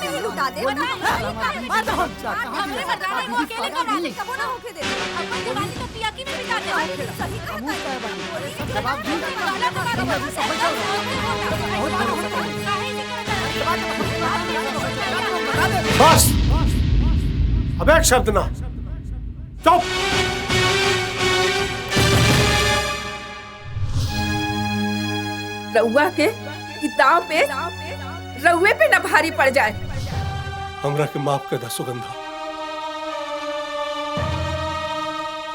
के ही लुटा दे। मार दो हम चार हमरे बताना वो अकेले कमा ले। कबो ना होके दे। अपन जवानी तो पिया की में बिता दे। सही कहा। जवाब दी बस अब एक शब्द ना। चुप। रउआ के किताब पे रउए पे न भारी पड़ जाए। हमरा के माफ कर दा सुगंधा।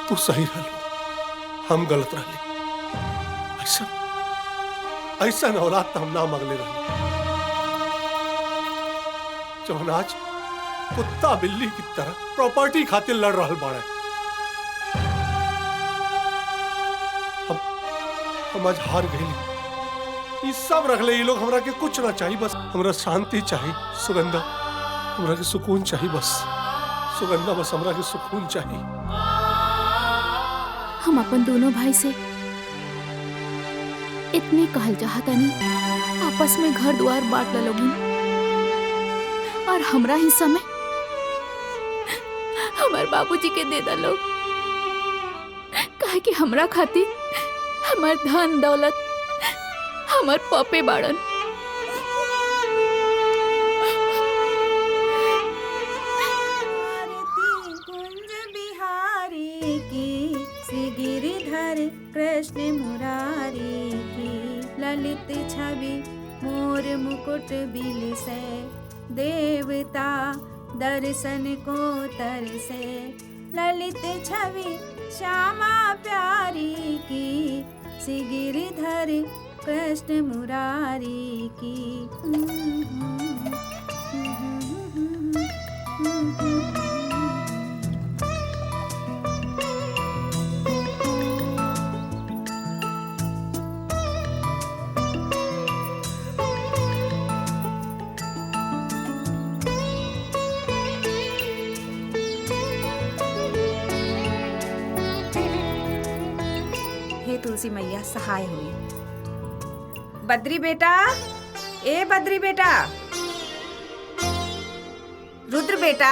तू सही रहलो, हम गलत रहली। ऐसा ऐसा न औलाद तो हम ना मगले रहली। जौन आज कुत्ता बिल्ली की तरह प्रॉपर्टी खातिर लड़ रहल बाड़े। हम आज हार गए। ये सब रख ले। ये लोग हमरा के कुछ ना चाहिए, बस हमरा शांति चाहिए सुगंधा। हमरा के सुकून चाहिए बस सुगंधा। बस हमरा के सुकून चाहिए। हम अपन दोनों भाई से इतने कहल चाहता नहीं, आपस में घर द्वार बांट लोगी और हमरा हिस्सा में हमारे बाबूजी के दे दा लोग। काहे कि हमरा खातिर हमार धन दौलत हमार पपे बाड़न। कुंज बिहारी की श्री गिरिधर कृष्ण मुरारी की ललित छवि मोर मुकुट बिल से देवता दर्शन को तरसे। ललित छवि श्यामा प्यारी की श्री गिरिधर कृष्ण मुरारी की। हे तुलसी मैया सहाय हुई। बद्री बेटा, ए बद्री बेटा, रुद्र बेटा,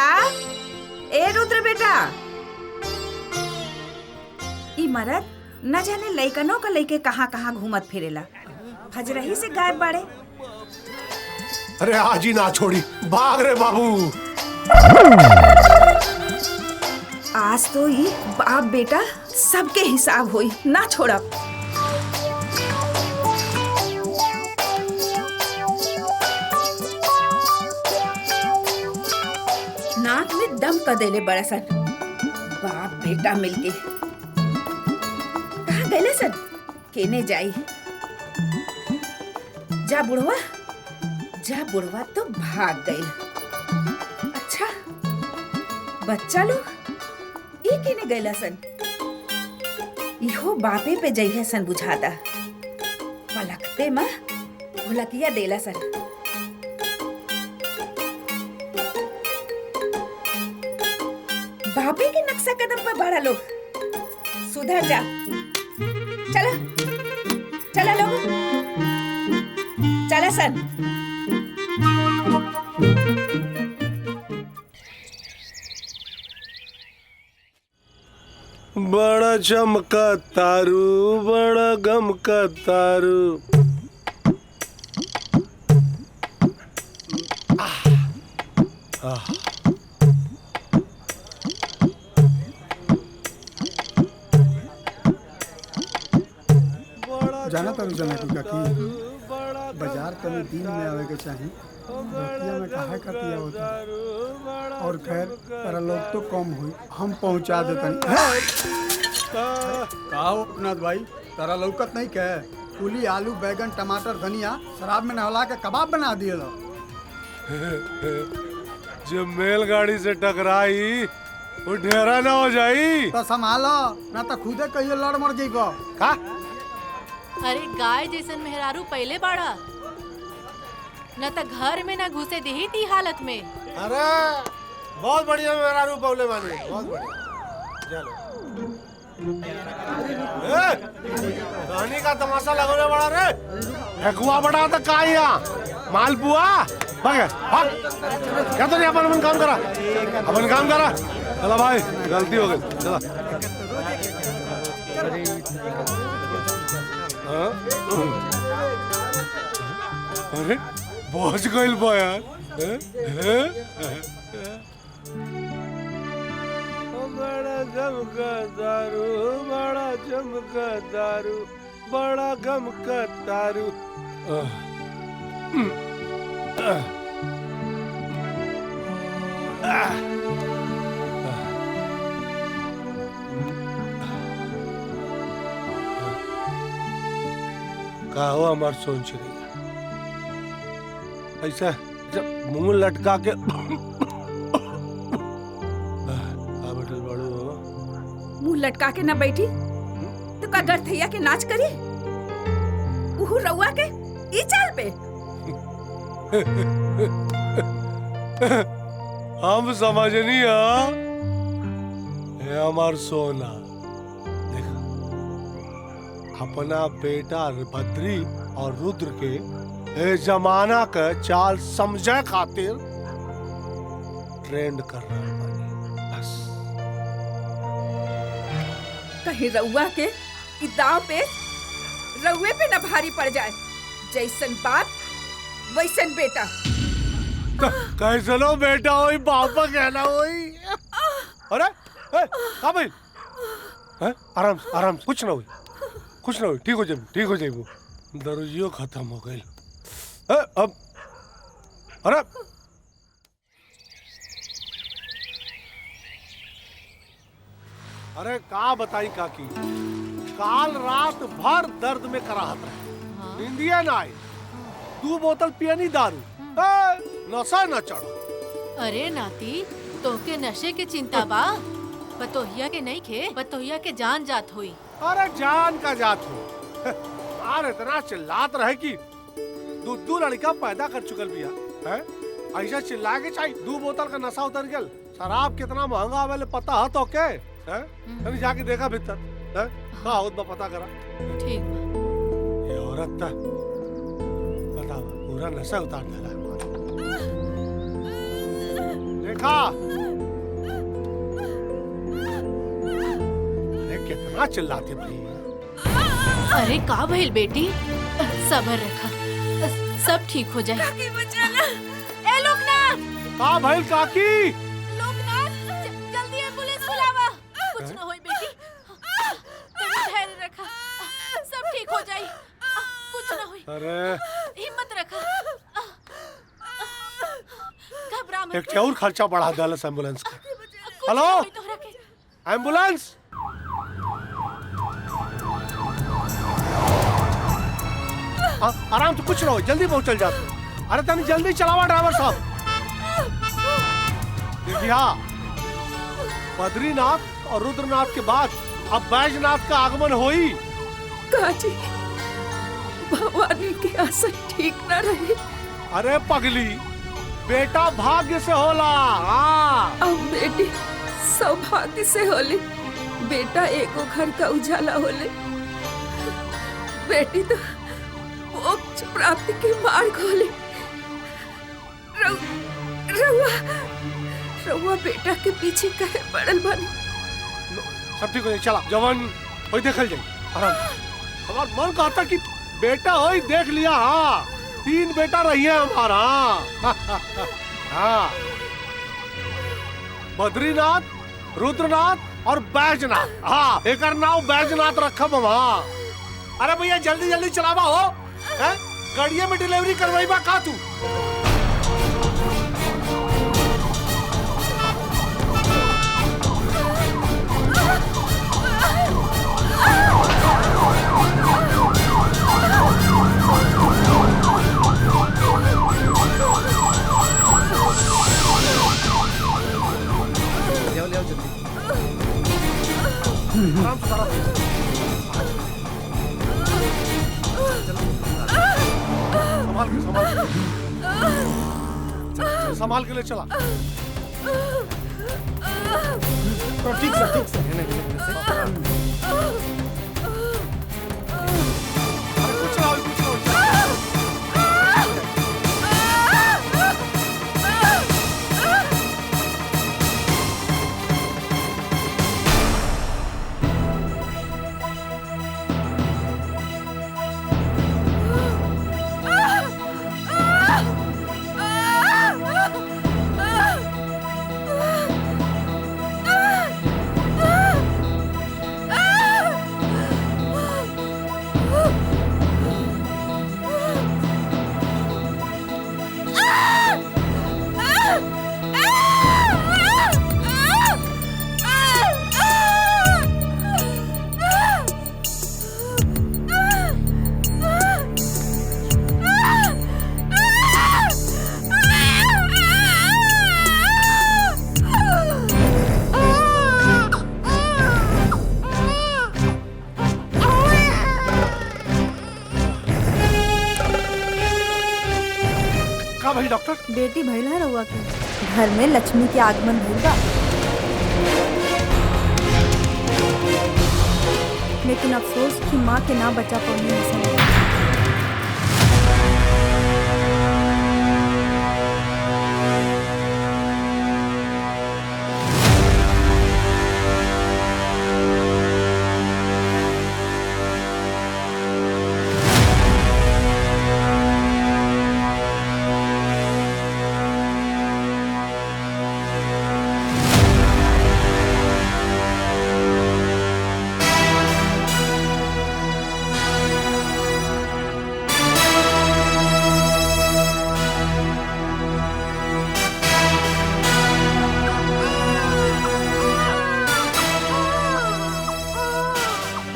ए रुद्र बेटा। ई मरद न जाने लइकनों का लइके कहाँ कहाँ घूमत फिरेला। फजरही से गायब बाड़े। अरे आज ही ना छोड़ी, भाग रे बाबू। आज तो ये बाप बेटा सबके हिसाब होई, ना छोड़ा। नाक में दम कर देले बड़ा सन बाप बेटा मिलके। कहाँ गए सन? केने जाई? जा बुढ़वा तो भाग गए। अच्छा बच्चा लोग ये केने गए सन? इहो बापे पे जइहे सन बुझाता। पलकते माँ भुलकिया देला सन। बापे के नक्शा कदम पर बड़ा लोग। सुधर जा। चला चला लोग, चला सन। बड़ा चमका तारू, बड़ा गम का तारू। जाना तभी जनाटू का की बाजार तभी दिन में आवे के चाहिए। रतिया में कहा करती होता और खैर तेरा लोग तो कम हुई, हम पहुंचा देतन। कहा उपनाथ भाई तेरा लौकत नहीं कहे। पुली आलू बैगन टमाटर धनिया शराब में नहला के कबाब बना दिए लो। जब मेलगाड़ी से टकराई वो ढेरा ना हो जाई तो संभालो ना तो खुदे कहिए लड़ मर जाइबो। का? अरे गाय जैसन मेहरारू पहले बाड़ा न त घर में न घुसे दी थी हालत में। अरे बहुत बढ़िया मेहरारू पौले मानी, बहुत बढ़िया। चलो कहानी का तमाशा लगोले बड़ा रे। ठकुआ बड़ा था का यहाँ मालपुआ भाग क्या तो नहीं अपन काम करा चला भाई गलती हो गई चला अरे पहुंच गई बा यार बड़ा जमका दारू बड़ा जमका दारू बड़ा गम का दारू का हो हमार सोच रही ऐसा जब मुंह लटका के बैठल बड़ू मुंह लटका के ना बैठी तो का गठैया के नाच करी उहु रउआ के ई चाल पे हम समझनी है हमार सोना देखा अपना बेटा बद्री और रुद्र के जमाना का चाल समझे खातिर ट्रेंड कर रहा बानी बस कहीं रउआ के ई दाव पे रउए पे न भारी पड़ जाए जैसन बाप वैसन बेटा कैसनो बेटा होई बापा कहना होई अरे का भाई आराम कुछ ना होई ठीक हो जाए दर्जियो खत्म हो गई अब अरे अरे का बताई काकी काल रात भर दर्द में कराहत रहे नींदिया ना आई 2 बोतल पियनी दारू नशा न चढ़ो अरे नाती तोके नशे के चिंता बा बतोहिया के नहीं खे बतोहिया के जान जात हुई अरे जान का जात हो अरे इतना चिल्लात रहे कि 2 लड़का पैदा कर चुकल बिया है ऐसा चिल्ला के चाहिए 2 बोतल का नशा उतर गया शराब कितना महंगा आवेले पता है तो के है कभी जाके देखा भीतर है का होत बा पता करा ठीक ये औरत था पता पूरा नशा उतार देला देखा अरे कितना चिल्लाते भाई अरे का भइल बेटी सब्र रखा सब ठीक हो जाए काकी बचाना ए लोकनाथ का भइल काकी लोकनाथ जल्दी एम्बुलेंस बुलावा कुछ न होई बेटी तेरा धैर्य रखा सब ठीक हो जाए कुछ न होई अरे हिम्मत रखा घबरा मत एक और खर्चा बढ़ा दिया एम्बुलेंस का हेलो एम्बुलेंस आराम से कुछ ना हो जल्दी पहुंचल जाते अरे तनी जल्दी चलावा ड्राइवर साहब देखिए बद्रीनाथ और रुद्रनाथ के बाद अब बैजनाथ का आगमन होई काजी भवानी की आशा ठीक न रही अरे पगली बेटा भाग्य से होला हाँ अब बेटी सौभाग्य से होली बेटा एको घर का उजाला होले बेटी तो मोक्ष प्राप्ति के मार्ग होले रउआ बेटा के पीछे कहे पड़ल बानी सब ठीक हो जाए चला जवान वही देखल जाए आराम हमारा मन कहता कि बेटा होई देख लिया हाँ 3 बेटा रही है हमारा हाँ बद्रीनाथ रुद्रनाथ और बैजनाथ हाँ एक नाम बैजनाथ रखब वहाँ अरे भैया जल्दी जल्दी चलावा हो गाड़िया में डिलीवरी करवाई बा का तू संभाल के ले चला ठीक से कुछ ना बोली डॉक्टर? बेटी भइल है रउआ के। घर में लक्ष्मी के आगमन भइल बा। लेकिन अफसोस कि माँ के ना बचा पौनी है।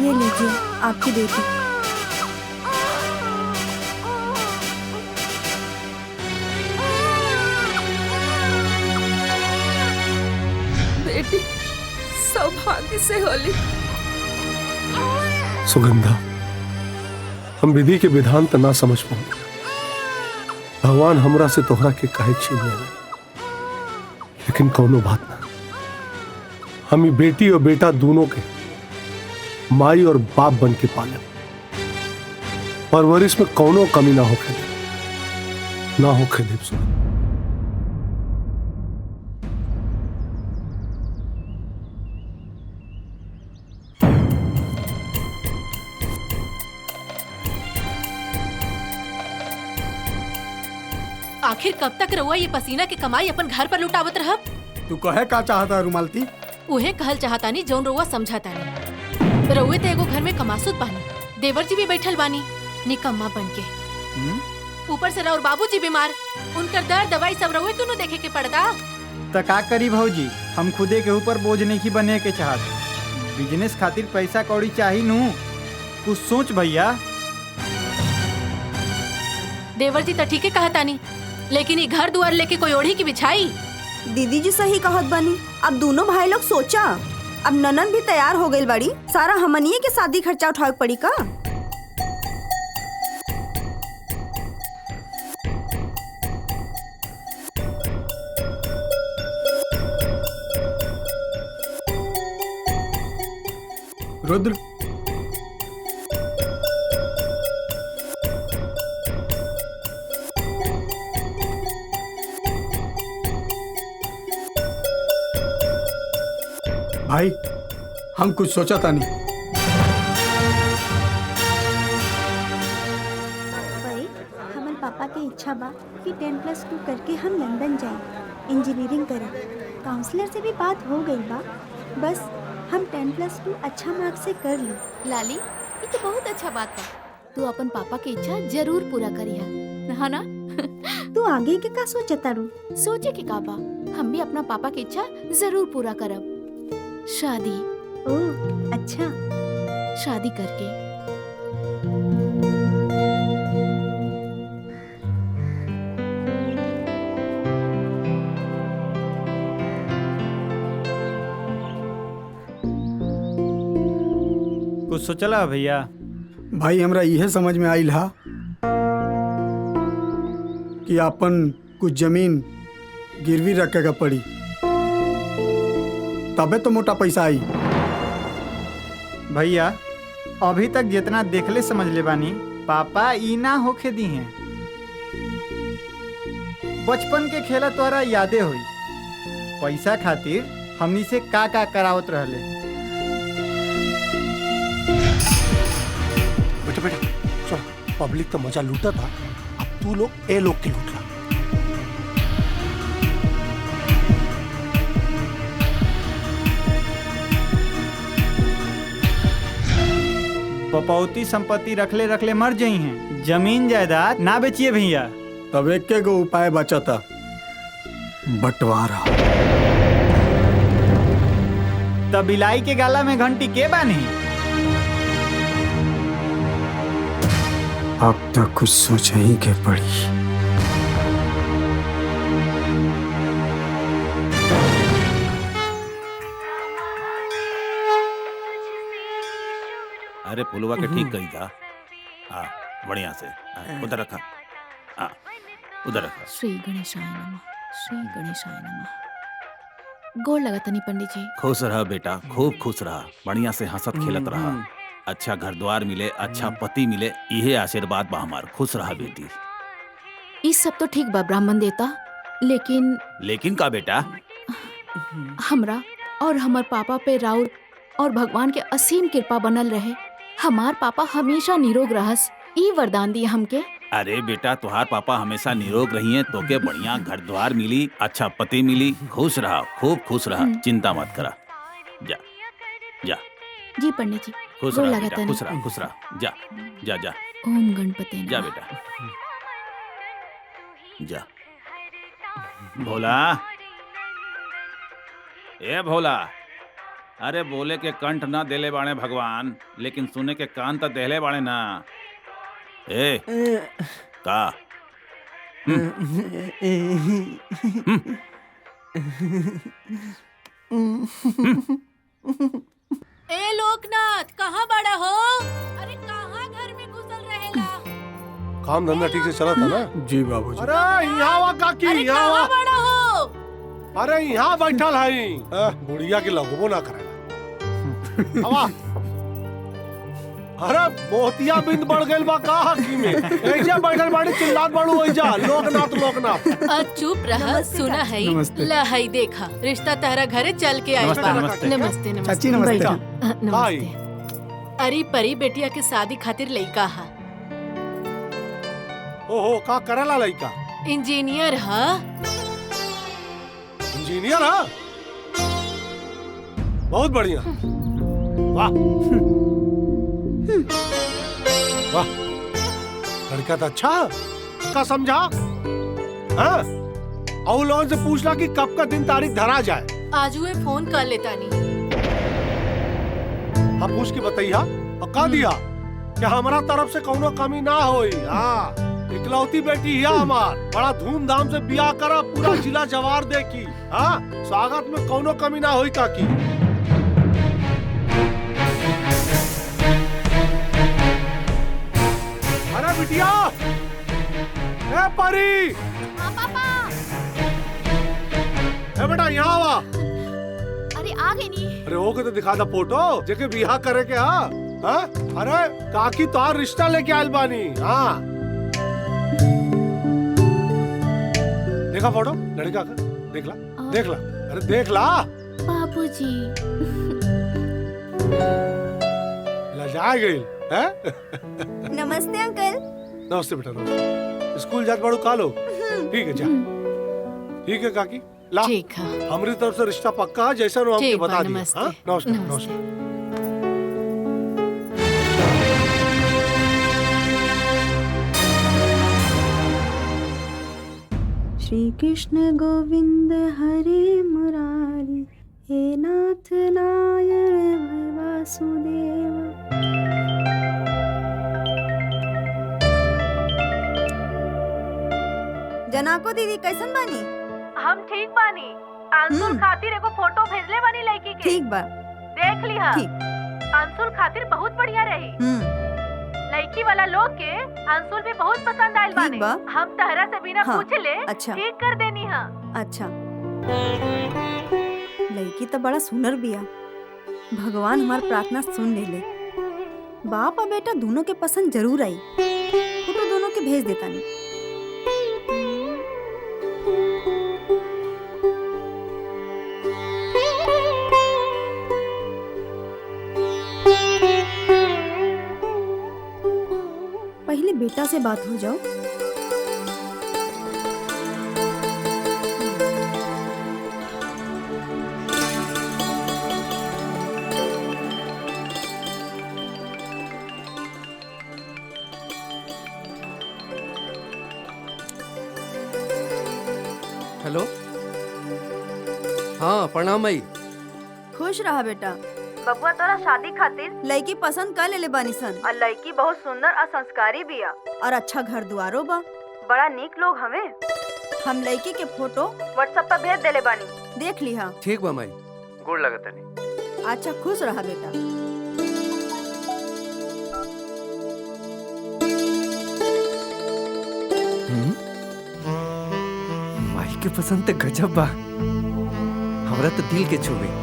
ये लीजिए आपकी बेटी। बेटी सौभाग्य से होली। सुगंधा, हम विधि के विधान तो ना समझ पाऊंगे। भगवान हमरा से तोहरा के काहे छीन लेना, लेकिन कौनो बात ना। हम ये बेटी और बेटा दोनों के माई और बाप बन के पाले, परवरिश में कौनो कमी ना होके दे, ना होके दे। सुगंधा, आखिर कब तक रहुआ ये पसीना की कमाई अपन घर पर लुटावत रहब? तू कहे का चाहता है रुमालती? उहे कहल चाहतानी जौन रहुआ समझातानी। रहुए तो एगो घर में कमासुत बानी, देवर जी भी बैठल बानी निकम्मा बन के। ऊपर से और बाबूजी बीमार, उनकर दर्द दवाई सब रहुए दोनों देखे के पड़ता। त का करी भौजी, हम खुदे के ऊपर बोझ नहीं बने के चाहत। बिजनेस खातिर पैसा कौड़ी चाहिए नू, कुछ सोच भैया। देवर जी तो ठीक है कहतानी, लेकिन ये घर दुआर लेके कोई ओढ़ी की बिछाई। दीदी जी सही कहत बानी। अब दोनों भाई लोग सोचा, अब ननन भी तैयार हो गई बड़ी, सारा हमनिए के शादी खर्चा उठावे पड़ी का? रुद्र, भाई हम कुछ सोचा था नहीं। भाई हमारे पापा के इच्छा बा कि 10+2 करके हम लंदन जाएं, इंजीनियरिंग करें। काउंसलर से भी बात हो गई बा, बस हम 10+2 अच्छा मार्क से कर ली। लाली, ये तो बहुत अच्छा बात बा। तू अपन पापा की इच्छा जरूर पूरा करिहा, है ना? तू आगे के का सोचता रू? सोचे के का बा, हम भी अपना पापा की इच्छा जरूर पूरा करब। शादी। ओह अच्छा। शादी करके। कुछ सोचला भैया? भाई हमरा यह समझ में आइल हा कि अपन कुछ जमीन गिरवी रखे का पड़ी, तबे तो मोटा पैसा आई। भैया अभी तक जितना देखले समझ ले बानी, पापा ई ना होके दी हैं। बचपन के खेला तोहरा यादे होई, पैसा खातिर हमनी से का करावत रहले। बेटा बेटा चल, पब्लिक तो मजा लूटा था, अब तू लोग ए लोग के लूट ला। पपौती संपत्ति रखले रखले मर जाई हैं, जमीन जायदाद ना बेचिए भैया। तब एक के गो उपाय बचा था, बंटवारा। तब बिलाई के गाला में घंटी के बानी? अब तक कुछ सोच ही के पड़ी। अरे फुलवा के ठीक कही था। हाँ बढ़िया से उधर रखा। हाँ उधर रखा। श्री गणेशाय नमः, श्री गणेशाय नमः। गोड़ लगा तनी पंडित जी। खुश रहा बेटा, खूब खुश रहा, बढ़िया से हंसत खेलत रहा, अच्छा घर द्वार मिले, अच्छा पति मिले, यही आशीर्वाद बा हमार। खुश रहा बेटी। ये सब तो ठीक बा ब्राह्मण देवता, लेकिन लेकिन का बेटा? हमरा और हमार पापा पे राउर और भगवान के असीम कृपा बनल रहे। हमार पापा हमेशा निरोग रहस, ई वरदान दी हमके। अरे बेटा, तुहार पापा हमेशा निरोग रही हैं, तोके बढ़िया घर द्वार मिली, अच्छा पति मिली। खुश रहा, खूब खुश रहा, चिंता मत करा। जा जा जी पंडित जी, खुश गोड़ रहा लगा बेटा, तनी। खुश रहा, खुश रहा। जा जा जा ओम गणपति जा नमः। बेटा, जा। भोला, ए भोला, अरे बोले के कंठ ना देले बाणे भगवान, लेकिन सुने के कान तो देले बाणे ना। ए का? ए लोकनाथ, कहाँ बड़ा हो? अरे कहाँ घर में घुसल रहेला? काम धंधा ठीक से चला था ना? जी बाबूजी। अरे यहाँ वा काकी, अरे यहाँ कहाँ वा। बड़ा हो? अरे यहाँ बैठल है, बुढ़िया के लगबो ना करेला। हवा। अरे मोतिया बिंद बढ़ गइल बा का हकी में। ऐजा बैठल बाड़ी चिल्लात बाड़ू ऐजा, लोकनाथ लोकनाथ। चुप रहा, सुना है। नमस्ते। लहई देखा, रिश्ता तारा घरे चल के आइल बा। नमस्ते, नमस्ते नमस्ते। चाची नमस्ते। बैठा। हाय। नमस्ते। अरे परी बेटिया के शादी खातिर लइका हा, ओहो, का करेला लइका? इंजीनियर हा। इंजीनियर है? बहुत बढ़िया। वाह वाह, लड़का तो अच्छा का समझा। हाँ, और लोगों से पूछला कि कब का दिन तारीख धरा जाए। आज वे फोन कर लेता नहीं। हम पूछ के बताइया और कह दिया कि हमारा तरफ से कोनो कमी ना होई। हाँ, इकलौती बेटी है हमार, बड़ा धूमधाम से बियाह करा, पूरा जिला जवार दे की। हाँ, स्वागत में कोनो कमी ना होई काकी। अरे बिटिया, ए परी, पापा, ए बेटा यहाँ वा। अरे आ गई नी। अरे हो के तो दिखा दा फोटो, जेके बियाह करे के। हाँ हाँ, अरे काकी तोहार रिश्ता लेके आयल बानी। हाँ, देखा फोटो लड़का का? देख ला, देख ला, अरे देख ला। बाबूजी। लजा गई है। नमस्ते अंकल। नमस्ते बेटा, नमस्ते। स्कूल जात बाड़ू कालो? ठीक है, जा। ठीक है काकी, ला। ठीक है। हमारी तरफ से रिश्ता पक्का है, जैसा हमके ठीक बा, बता दिया। नमस्ते। हाँ? नमस्कार, नमस्ते। नमस्कार। श्री कृष्ण गोविंद हरे मुरारी, हे नाथ नारायण वासुदेव। जनाको दीदी कैसन बानी? हम ठीक बानी। अंशुल खातिर एगो फोटो भेजले बानी लड़की के। ठीक बा। देख लिहा। ठीक। अंशुल खातिर बहुत बढ़िया रही। लड़की वाला लोग के अंशुल भी बहुत पसंद आयल बानी। बा। हम तहरा से बिना हाँ, पूछे ले अच्छा। ठीक कर देनी हा। अच्छा, लड़की तो बड़ा सुनर बिया। भगवान हमार प्रार्थना सुन ले। बाप और बेटा दोनों के पसंद जरूर आई। फोटो दोनों के भेज देता नहीं। पहले बेटा से बात हो जाओ। हेलो, हाँ प्रणाम भाई। खुश रहा बेटा। बबुआ तोरा शादी खातिर लड़की पसंद कर ले बानी सन, और लड़की बहुत सुंदर और संस्कारी बिया, और अच्छा घर दुआरो बा। बड़ा नीक लोग हमें। हम लड़की के फोटो व्हाट्सएप पर भेज देले बानी, देख लिहा। ठीक बा माई, गोड़ लगत नहीं। अच्छा, खुश रहा बेटा। पसंद तो गजब बा, हमरा तो दिल के छू गई।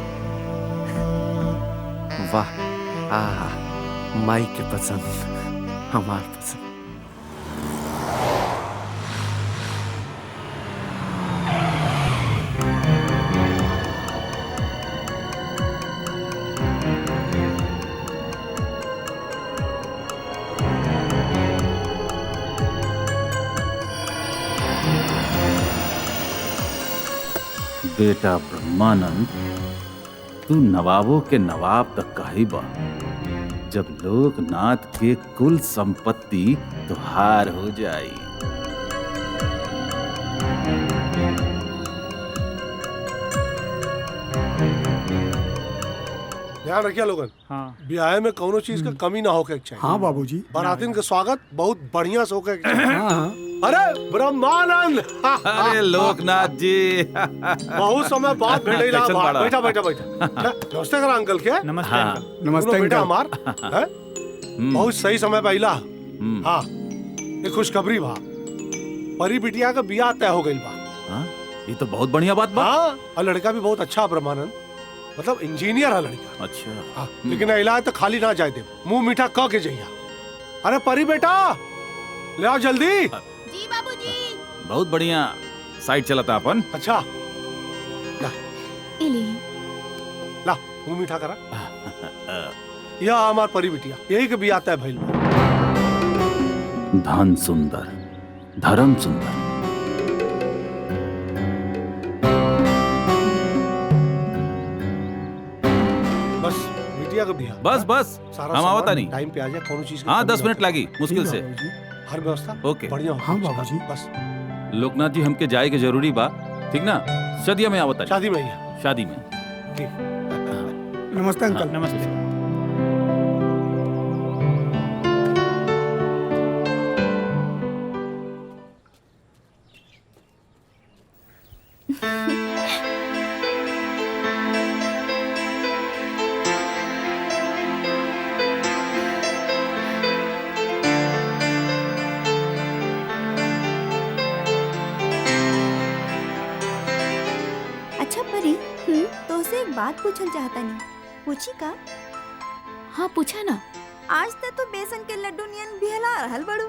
वाह, आहा, माई के पसंद, हमार पसंद। बेटा ब्रह्मानंद, तू नवाबों के नवाब तक कही बा, जब लोकनाथ के कुल संपत्ति तुहार हो जाई। ध्यान रखिए लोगन। हाँ। ब्याह में कोनो चीज का कमी ना होके चाहिए। हाँ बाबूजी। बारातीन का स्वागत बहुत बढ़िया से होके चाहिए। हाँ। अरे ब्रह्मानंद। अरे लोकनाथ जी, बहुत समय बाद भेटे ला। बैठा बैठा बैठा। नमस्ते करा अंकल के। नमस्ते हाँ। अंकल। नमस्ते बेटा अंकल। हमार है? बहुत सही समय पहला। हाँ, ये खुशखबरी बा, परी बिटिया का ब्याह तय हो गई बा। हाँ? ये तो बहुत बढ़िया बात बा। हाँ, और लड़का भी बहुत अच्छा ब्रह्मानंद, मतलब इंजीनियर है लड़का। अच्छा। हाँ, लेकिन इलाज तो खाली ना जाए दे, मुंह मीठा कह के जइया। अरे परी बेटा, ले आओ जल्दी। जी बाबूजी। बहुत बढ़िया, साइड चलता अपन। अच्छा, ला इली ला, मुंह मीठा करा। यह हमार परी बिटिया, यही के ब्याह तय भइल बा। धन सुंदर, धर्म सुंदर। बस बिटिया का ब्याह। बस बस, सारा हम आवता नहीं। टाइम पे आ जाए, कोनो चीज की हाँ, कमी 10 ना मिनट हो। लगी मुश्किल से। हर व्यवस्था ओके। बढ़िया हो। हाँ बाबूजी। बस लोकनाथ जी, हमके जाए के जरूरी बा, ठीक ना? शादिया में आवता। शादी में ही। शादी में। नमस्ते अंकल। नमस्ते। अच्छा परी, तो उसे एक बात पूछल चाहता नहीं, पूछी का? हाँ पूछा ना। आज तक तो बेसन के लड्डू नियन बिहला रहल बड़ू,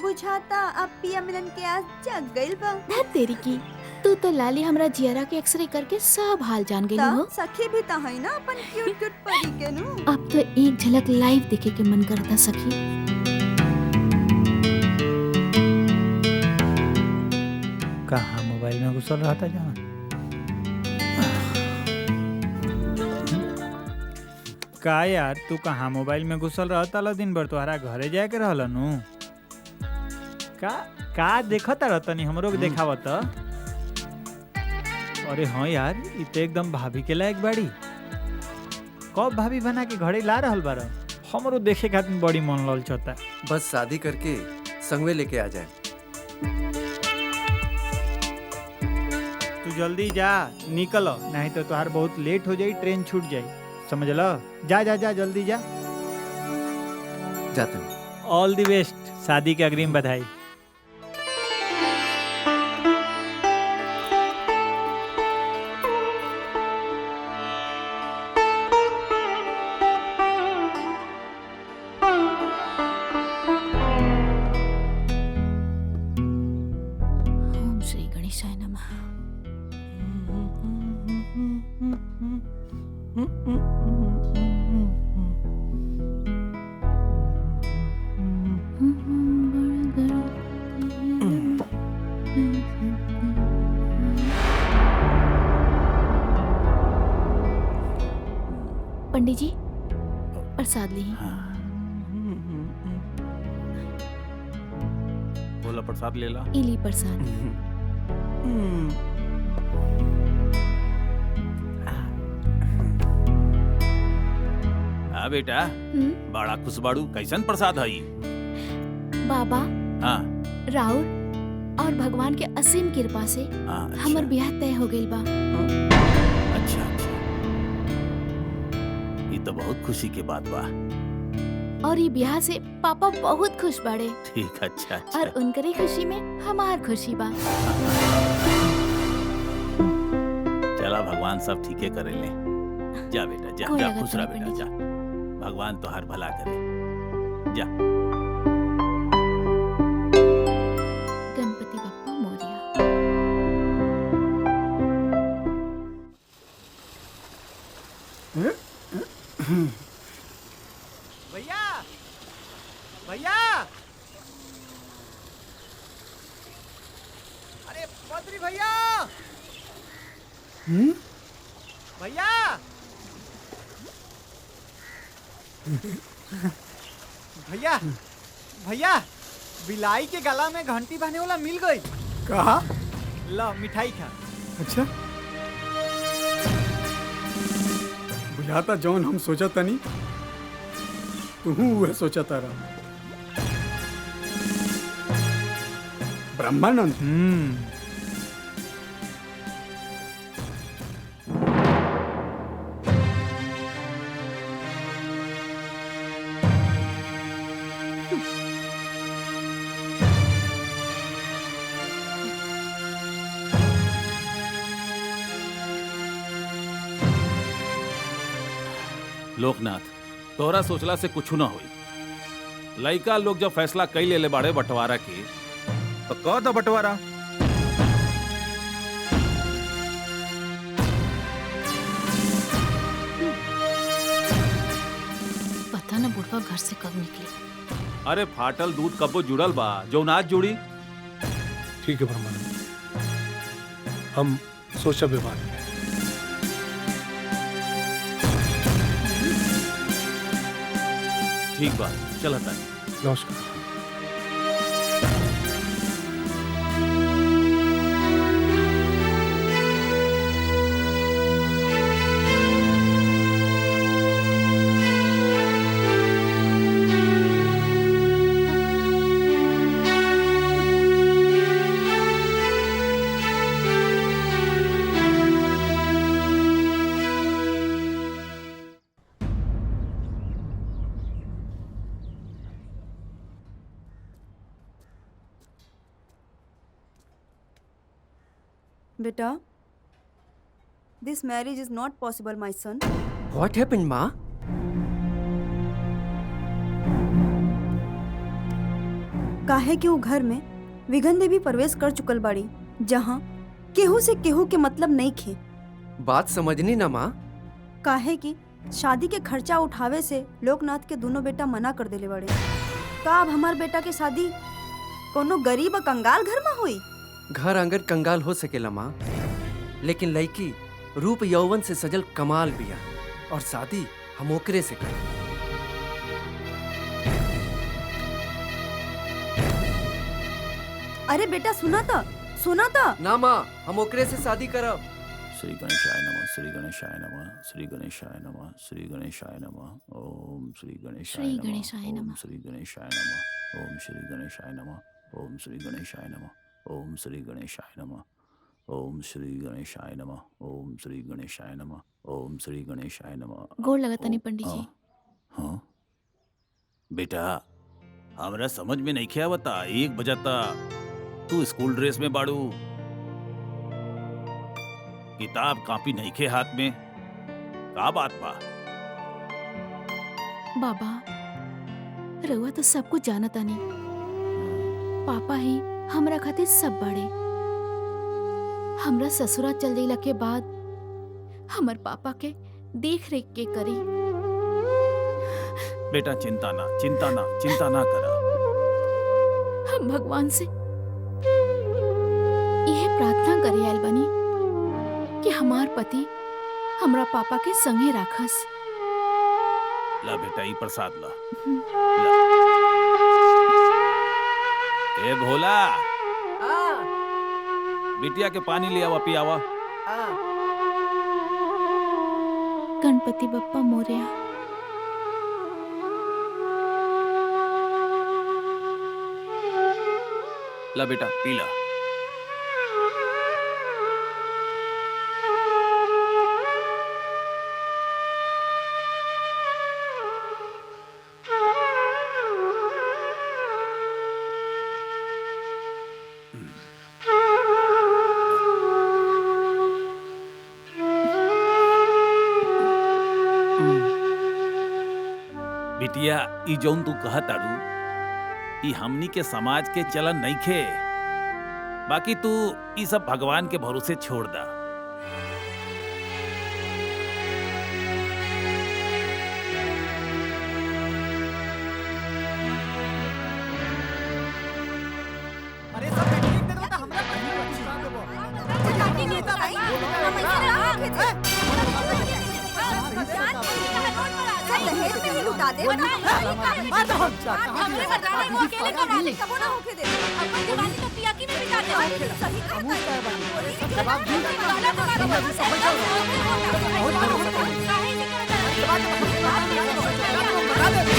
बुझाता अब पिया मिलन के आज जग गइल बा। धत तेरी की, तू तो लाली हमरा जियरा के एक्सरे करके सब हाल जान गई हो। सखी भी तो है ना अपन क्यूट क्यूट परी के नु। अब तो एक झलक लाइव देखे के मन करता सखी। कहाँ मोबाइल में घुसल रहा था जहाँ? का यार, तू कहाँ मोबाइल में घुसल रहा था? दिन भर तोहरा घरे जाए के रहल नु। का देखत रहतनी, हमरो के देखावत। अरे हाँ यार, इ तो एकदम भाभी के लायक बाड़ी। कब भाभी बना के घरे ला रहल बार? हमरो देखे खातिर बड़ी मन ललचता। बस शादी करके संगवे लेके आ जाए। तू जल्दी जा, निकल, नहीं तो तुहार बहुत लेट हो जाई, ट्रेन छूट जाई। समझ लो? जा जा जा, जल्दी जा। जाते। ऑल द बेस्ट, शादी के अग्रिम बधाई। ओम श्री गणेशाय नमः। पंडित जी, प्रसाद ली। बोला प्रसाद ले ला। इली प्रसाद। हाँ बेटा, बड़ा खुश बाड़ू, कैसन प्रसाद हई? बाबा, हाँ। राउर और भगवान के असीम कृपा से अच्छा। हमर ब्याह तय हो गइल बा। अच्छा अच्छा, ये तो बहुत खुशी के बात बा। और ये ब्याह से पापा बहुत खुश बाड़े। ठीक, अच्छा अच्छा। और उनकरी खुशी में हमार खुशी बा। बड़ा भगवान सब ठीके करे ले। जा बेटा जा कोई जा, लगत खुश रह नहीं बेटा पंडित जा। भगवान तो हर भला करे। जा। गणपति बप्पा मोरिया। भैया भैया, अरे बद्री भैया, भैया भैया भैया, बिलाई के गला में घंटी बहने वाला मिल गई। कहा? ला मिठाई खा। अच्छा, बुझाता जौन हम सोचा तनी तू वह सोचा तारा। ब्रह्मानंद। लोकनाथ, तोहरा सोचला से कुछ ना होई। लइका लोग जब फैसला कई ले बाड़े बंटवारा के, तो कह दो बंटवारा। पता न बुढ़वा घर से कब निकले। अरे फाटल दूध कबो जुड़ल बा, जो नाच जुड़ी। ठीक है ब्रह्मानंद, हम सोचा विवाद में। ठीक बा, चला था। नमस्कार। बेटा, this marriage is not possible, my son. What happened, माँ? काहे कि वो घर में विघन देवी प्रवेश कर चुकल बाड़ी, जहाँ केहू से केहू के मतलब नहीं खे। बात समझनी ना माँ। काहे कि शादी के खर्चा उठावे से लोकनाथ के दोनों बेटा मना कर देले बाड़े। का अब हमार बेटा के शादी कोनो गरीब और कंगाल घर में हुई? घर आंगन कंगाल हो सकेला माँ, लेकिन लड़की रूप यौवन से सजल कमाल बिया, और शादी हम ओकरे से करें। अरे बेटा सुना था ना माँ, हम ओकरे से शादी करब। श्री गणेशाय नमः, श्री गणेशाय नमः, श्री गणेशाय नमः, श्री गणेशाय नमः। ओम श्री गणेशाय नमः, ओम श्री गणेशाय नमः, ओम श्री गणेशाय नमः, ओम श्री गणेशाय नमः, ओम श्री गणेशाय नमः, ओम श्री गणेशाय नमः, ओम श्री गणेशाय नमः, ओम श्री गणेशाय नमः। गोड़ लगता नहीं पंडित जी। हाँ बेटा, हमरा समझ में नहीं क्या बता। 1 बजता तू स्कूल ड्रेस में बाड़ू, किताब कॉपी नहीं खे हाथ में, का बात बा? बाबा, रउआ तो सब कुछ जानता नहीं। पापा ही हमरा खातिर सब बड़े। हमरा ससुरा चल गईला के बाद हमर पापा के देख रेख के करी। बेटा चिंता ना करा। हम भगवान से यह प्रार्थना करे आयल बनी कि हमार पति हमरा पापा के संगे राखस। ला बेटा, ई प्रसाद ला। ए भोला, बिटिया के पानी ले आवा, पियावा। गणपति बप्पा मोरया। ला बेटा, पी ला। बिटिया ई जौन तू कहा तारू ई हमनी के समाज के चलन नहीं खे। बाकी तू ई सब भगवान के भरोसे छोड़ दा।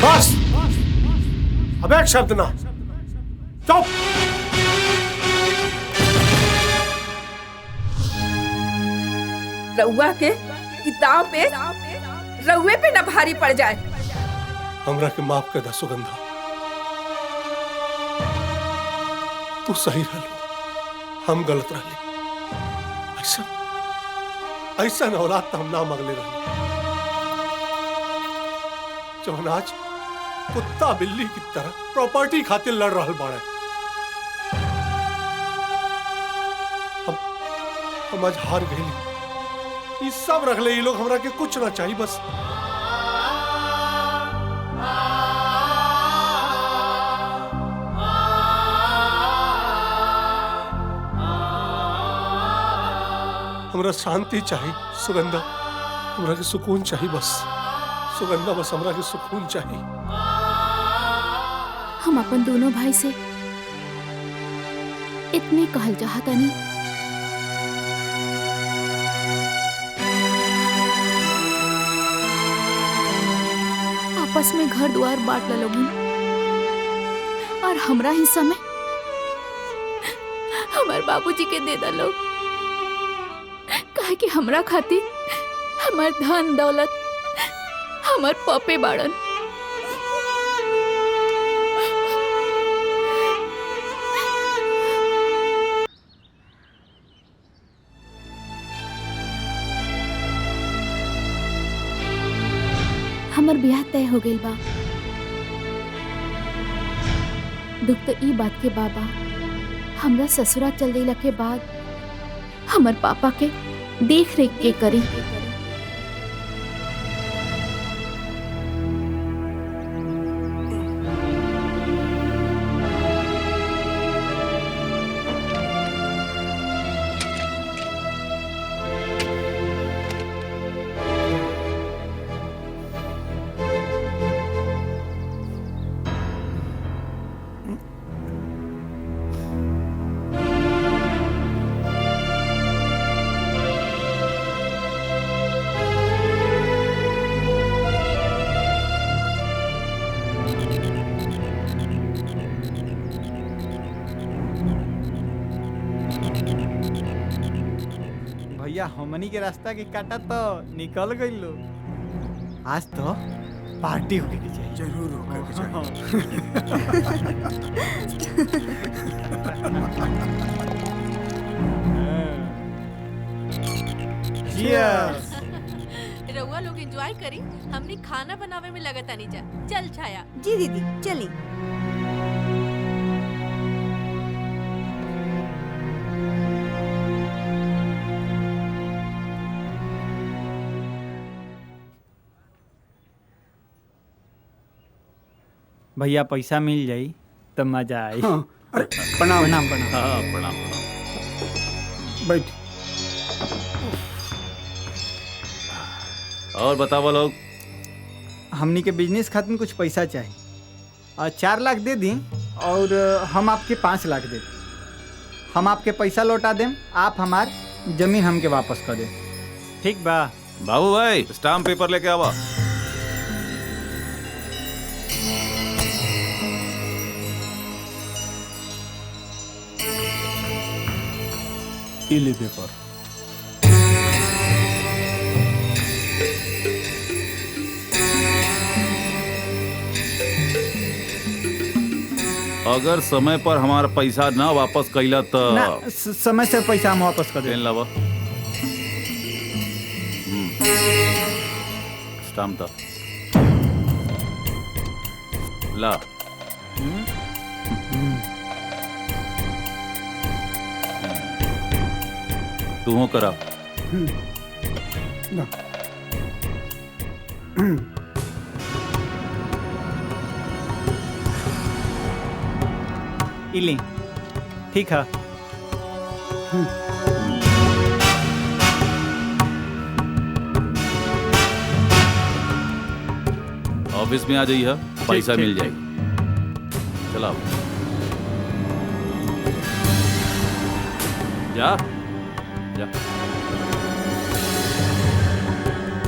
बस अब एक शब्द ना, चुप। रउआ के दाव पे रउए पे न भारी पड़ जाए। हमरा के माफ कर दा सुगंधा, तू सही रहलो, हम गलत रहली। ऐसा ऐसा न औलाद तो हम ना मगले रहली। जौन आज कुत्ता बिल्ली की तरह प्रॉपर्टी खातिर लड़ रहल बाड़े, हम आज हार गए। ये सब रख ले, ये लोग हमरा के कुछ ना चाहिए बस। हमरा शांति चाहिए सुगंधा, हमरा के सुकून चाहिए बस सुगंधा, बस हमरा के सुकून चाहिए। हम अपन दोनों भाई से इतने कहल चाहता नहीं। आपस में घर द्वार बांट लोगी और हमरा हिस्सा में हमारे बाबूजी के दे दा लोग, काहे कि हमरा खातिर हमार धन दौलत हमार पपे बाड़न। हमार ब्याह तय हो गइल बा। दुख तो ई बात के बाबा हमरा ससुरा चल गइला के बाद हमार पापा के देख रेख के करी। भैया हमनी के रास्ता के काटा तो निकल गई लो। आज तो पार्टी होके के चाहिए। जरूर होकर के Cheers! रउआ लोग एंजॉय करी, हमनी खाना बनावे में लगता नहीं जा। चल छाया। जी दीदी चली। भैया पैसा मिल जाई तब मजा आई। हाँ, अरे प्रणाम प्रणाम प्रणाम। हाँ प्रणाम। बैठ। और बताओ लोग। हमनी के बिजनेस खातिर कुछ पैसा चाहिए और 4 लाख दे दी और हम आपके 5 लाख दे। हम आपके पैसा लौटा दें, आप हमार जमीन हमके वापस कर दें। ठीक बा? बाबू भाई स्टाम्प पेपर लेके आवा। इली पेपर। अगर समय पर हमारा पैसा ना वापस कैला तो ना, समय से पैसा हम वापस कर दें। लावा स्टाम्प था। ला। तू हो करा। ना इले ठीक है। ऑफिस में आ जाइए, पैसा मिल जाएगा। चला जा जा।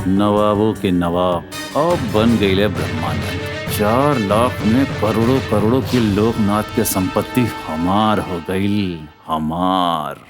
नवाबों के नवाब अब बन गए ब्रह्मानंद। 4 लाख में करोड़ों करोड़ों की लोकनाथ के संपत्ति हमार हो गई, हमार।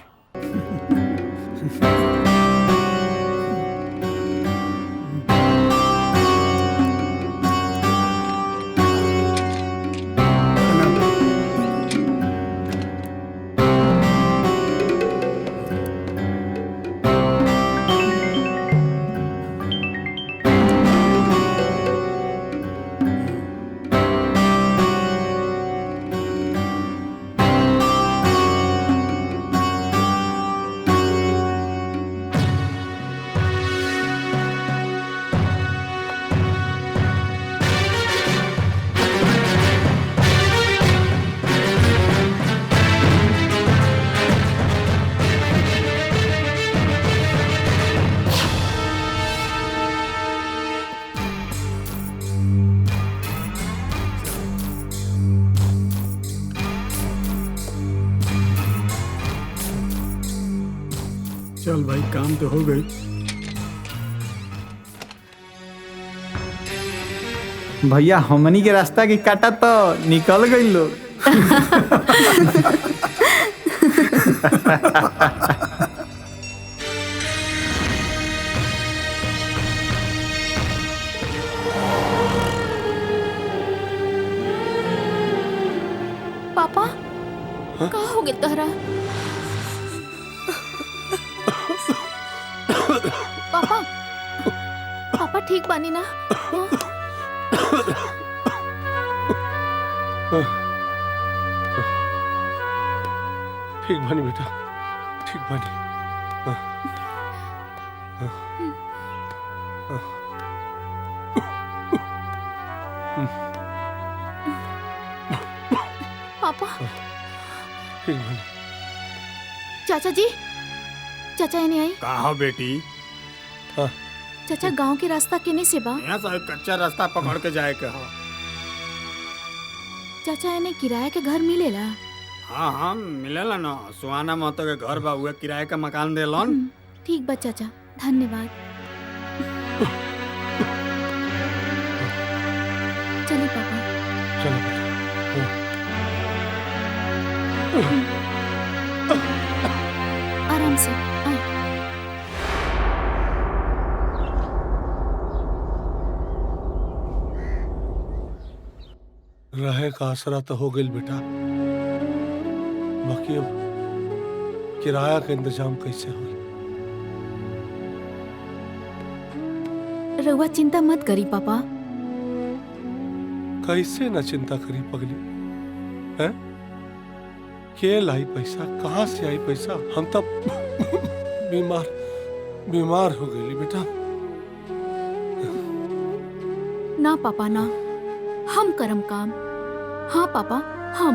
चल भाई, काम तो हो गई। भैया हमनी के रास्ता की काटा तो निकल गई लोग। पापा का हो गया तहरा? पापा पापा ठीक बानी ना? ठीक बानी बेटा, ठीक बानी। पापा ठीक बानी। चाचा जी, चाचा इन्हें आई। कहा बेटी? चाचा गांव के रास्ता किने से बा? यहाँ से कच्चा रास्ता पकड़ के जाए के हो। चाचा इन्हें किराए के घर मिलेला? हाँ हाँ मिलेला ना। सुहाना महतो के घर बा, उहे किराए का मकान देलन। ठीक बा चाचा, धन्यवाद। चलिए पापा। चलो आराम से आए। रहे का आसरा तो हो गई बेटा, बाकी अब किराया का इंतजाम कैसे हो? रउआ चिंता मत करी पापा। कैसे न चिंता करी पगली, हैं? के लाई पैसा, कहाँ से आई पैसा? हम तब बीमार हो गई बेटा। ना पापा ना, हम करम काम। हाँ पापा, हम।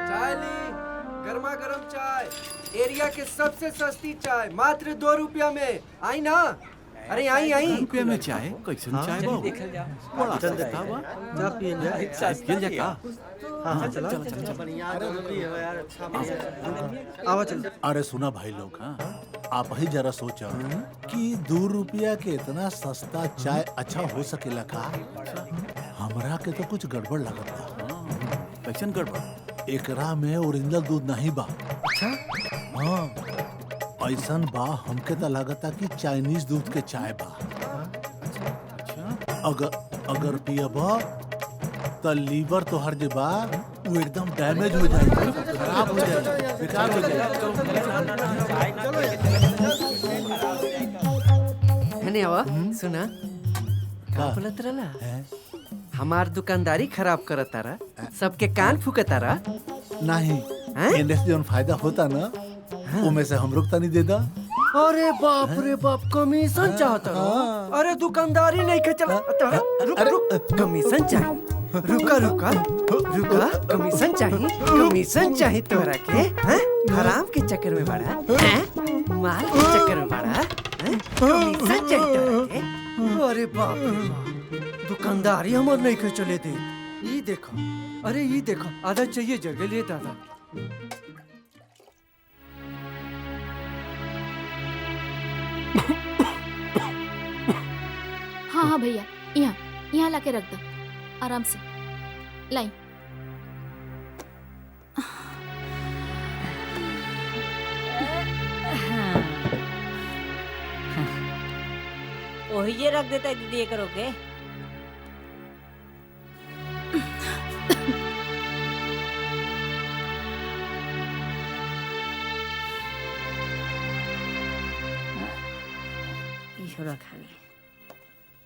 चाय ली, गर्मा गर्म चाय, एरिया के सबसे सस्ती चाय, मात्र 2 रुपया में। आई ना? अरे आई आई। 2 रुपया में चाय? कैसे चाय बा? बड़ा सस्ता बा। जा पिए जा। पिए जा का? हाँ चलो आवा चल। अरे सुना भाई लोग, आप ही जरा सोचा कि 2 रुपया के इतना सस्ता चाय अच्छा हो सकेला का? हमरा के तो कुछ गड़बड़ लगता। कैसन गड़बड़? एकरा में ओरिजिनल दूध नहीं बा। अच्छा? हाँ, ऐसन बा हमके तो लगता कि चाइनीज दूध के चाय बा। अगर पियबा तो लीवर तो हर जे बा वो एकदम डैमेज हो जाएगी, खराब हो जाएगी, बेकार हो जाएगी। है नहीं आवा सुना का बोलत रहला हमार दुकानदारी खराब करत तारा सबके कान फूकत तारा नहीं एने से जोन फायदा होता ना उमे से हम रुक तनी दे दा। अरे बाप रे बाप कमीशन चाहता अरे दुकानदारी नहीं के चला रुक रुक कमीशन चाहिए रुका रुका रुका कमीशन चाहिए तोरा के हराम के चक्कर में बड़ा माल के चक्कर में बड़ा कमीशन चाहिए तोरा के। अरे बाप रे बाप दुकानदारी हमार नहीं के चले दे। ये देखो अरे ये देखो आधा चाहिए जगह ले दादा। हाँ भैया यहाँ लाके रख दो आराम से लाई। वही ये रख देता है दीदी ये करोगे।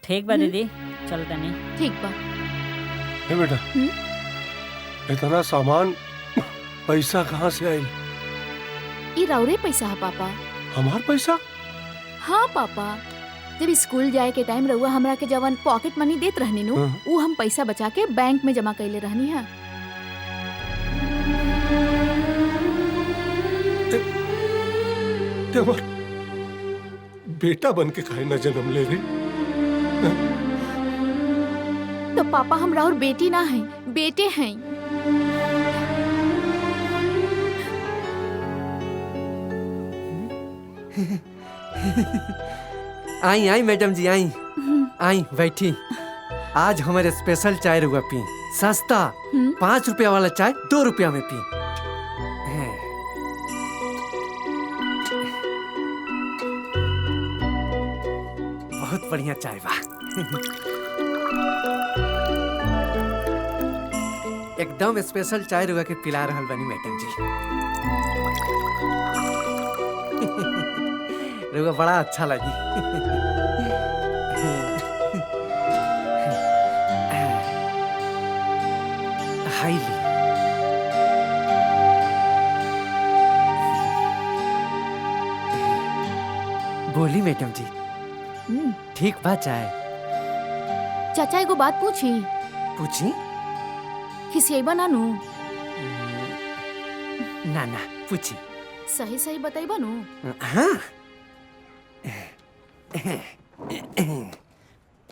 ठीक बा दीदी चलता नहीं। ठीक बा। हे बेटा इतना सामान पैसा कहाँ से आई? ये राउरे पैसा है पापा। हमार पैसा? हाँ पापा जब स्कूल जाए के टाइम रहुआ हमरा के जवन पॉकेट मनी देत रहनी नु वो हम पैसा बचा के बैंक में जमा कैले रहनी है। बेटा बन के काहे न जन्म ले रही? तो पापा हमरा और बेटी ना है बेटे हैं। आई आई मैडम जी आई आई बैठी। आज हमारे स्पेशल चाय रुआ पी सस्ता 5 रुपया वाला चाय 2 रुपया में पी। बहुत बढ़िया चाय बा। एकदम स्पेशल चाय रुआ के पिला रहल बनी मैडम जी। रुआ बड़ा अच्छा लगी। हाईली बोली मैडम जी ठीक बा चाय। चाचा एगो बात पूछी। पूछी खिसियबा ना नु? ना ना पूछी। सही सही बताइबा नु? हाँ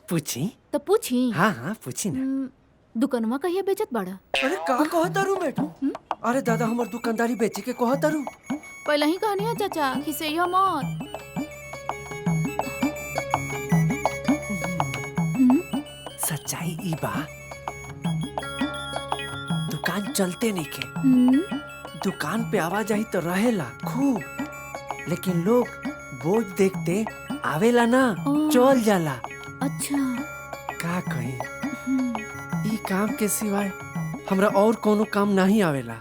पूछी तो पूछी। हाँ हाँ पूछी ना। दुकानवा कहिया बेचत बाड़ा? अरे का कहता रू मैडम? अरे दादा हमार दुकानदारी बेचे के कहता रू। पहले ही कहनी है चाचा खिसिया मत। सच्चाई ई बा दुकान चलते नहीं के। दुकान पे आवाजाही तो रहेला खूब लेकिन लोग बोझ देखते आवेला ना चल जाला। अच्छा का कही ई काम के सिवाय हमरा और कोनो काम नहीं आवेला।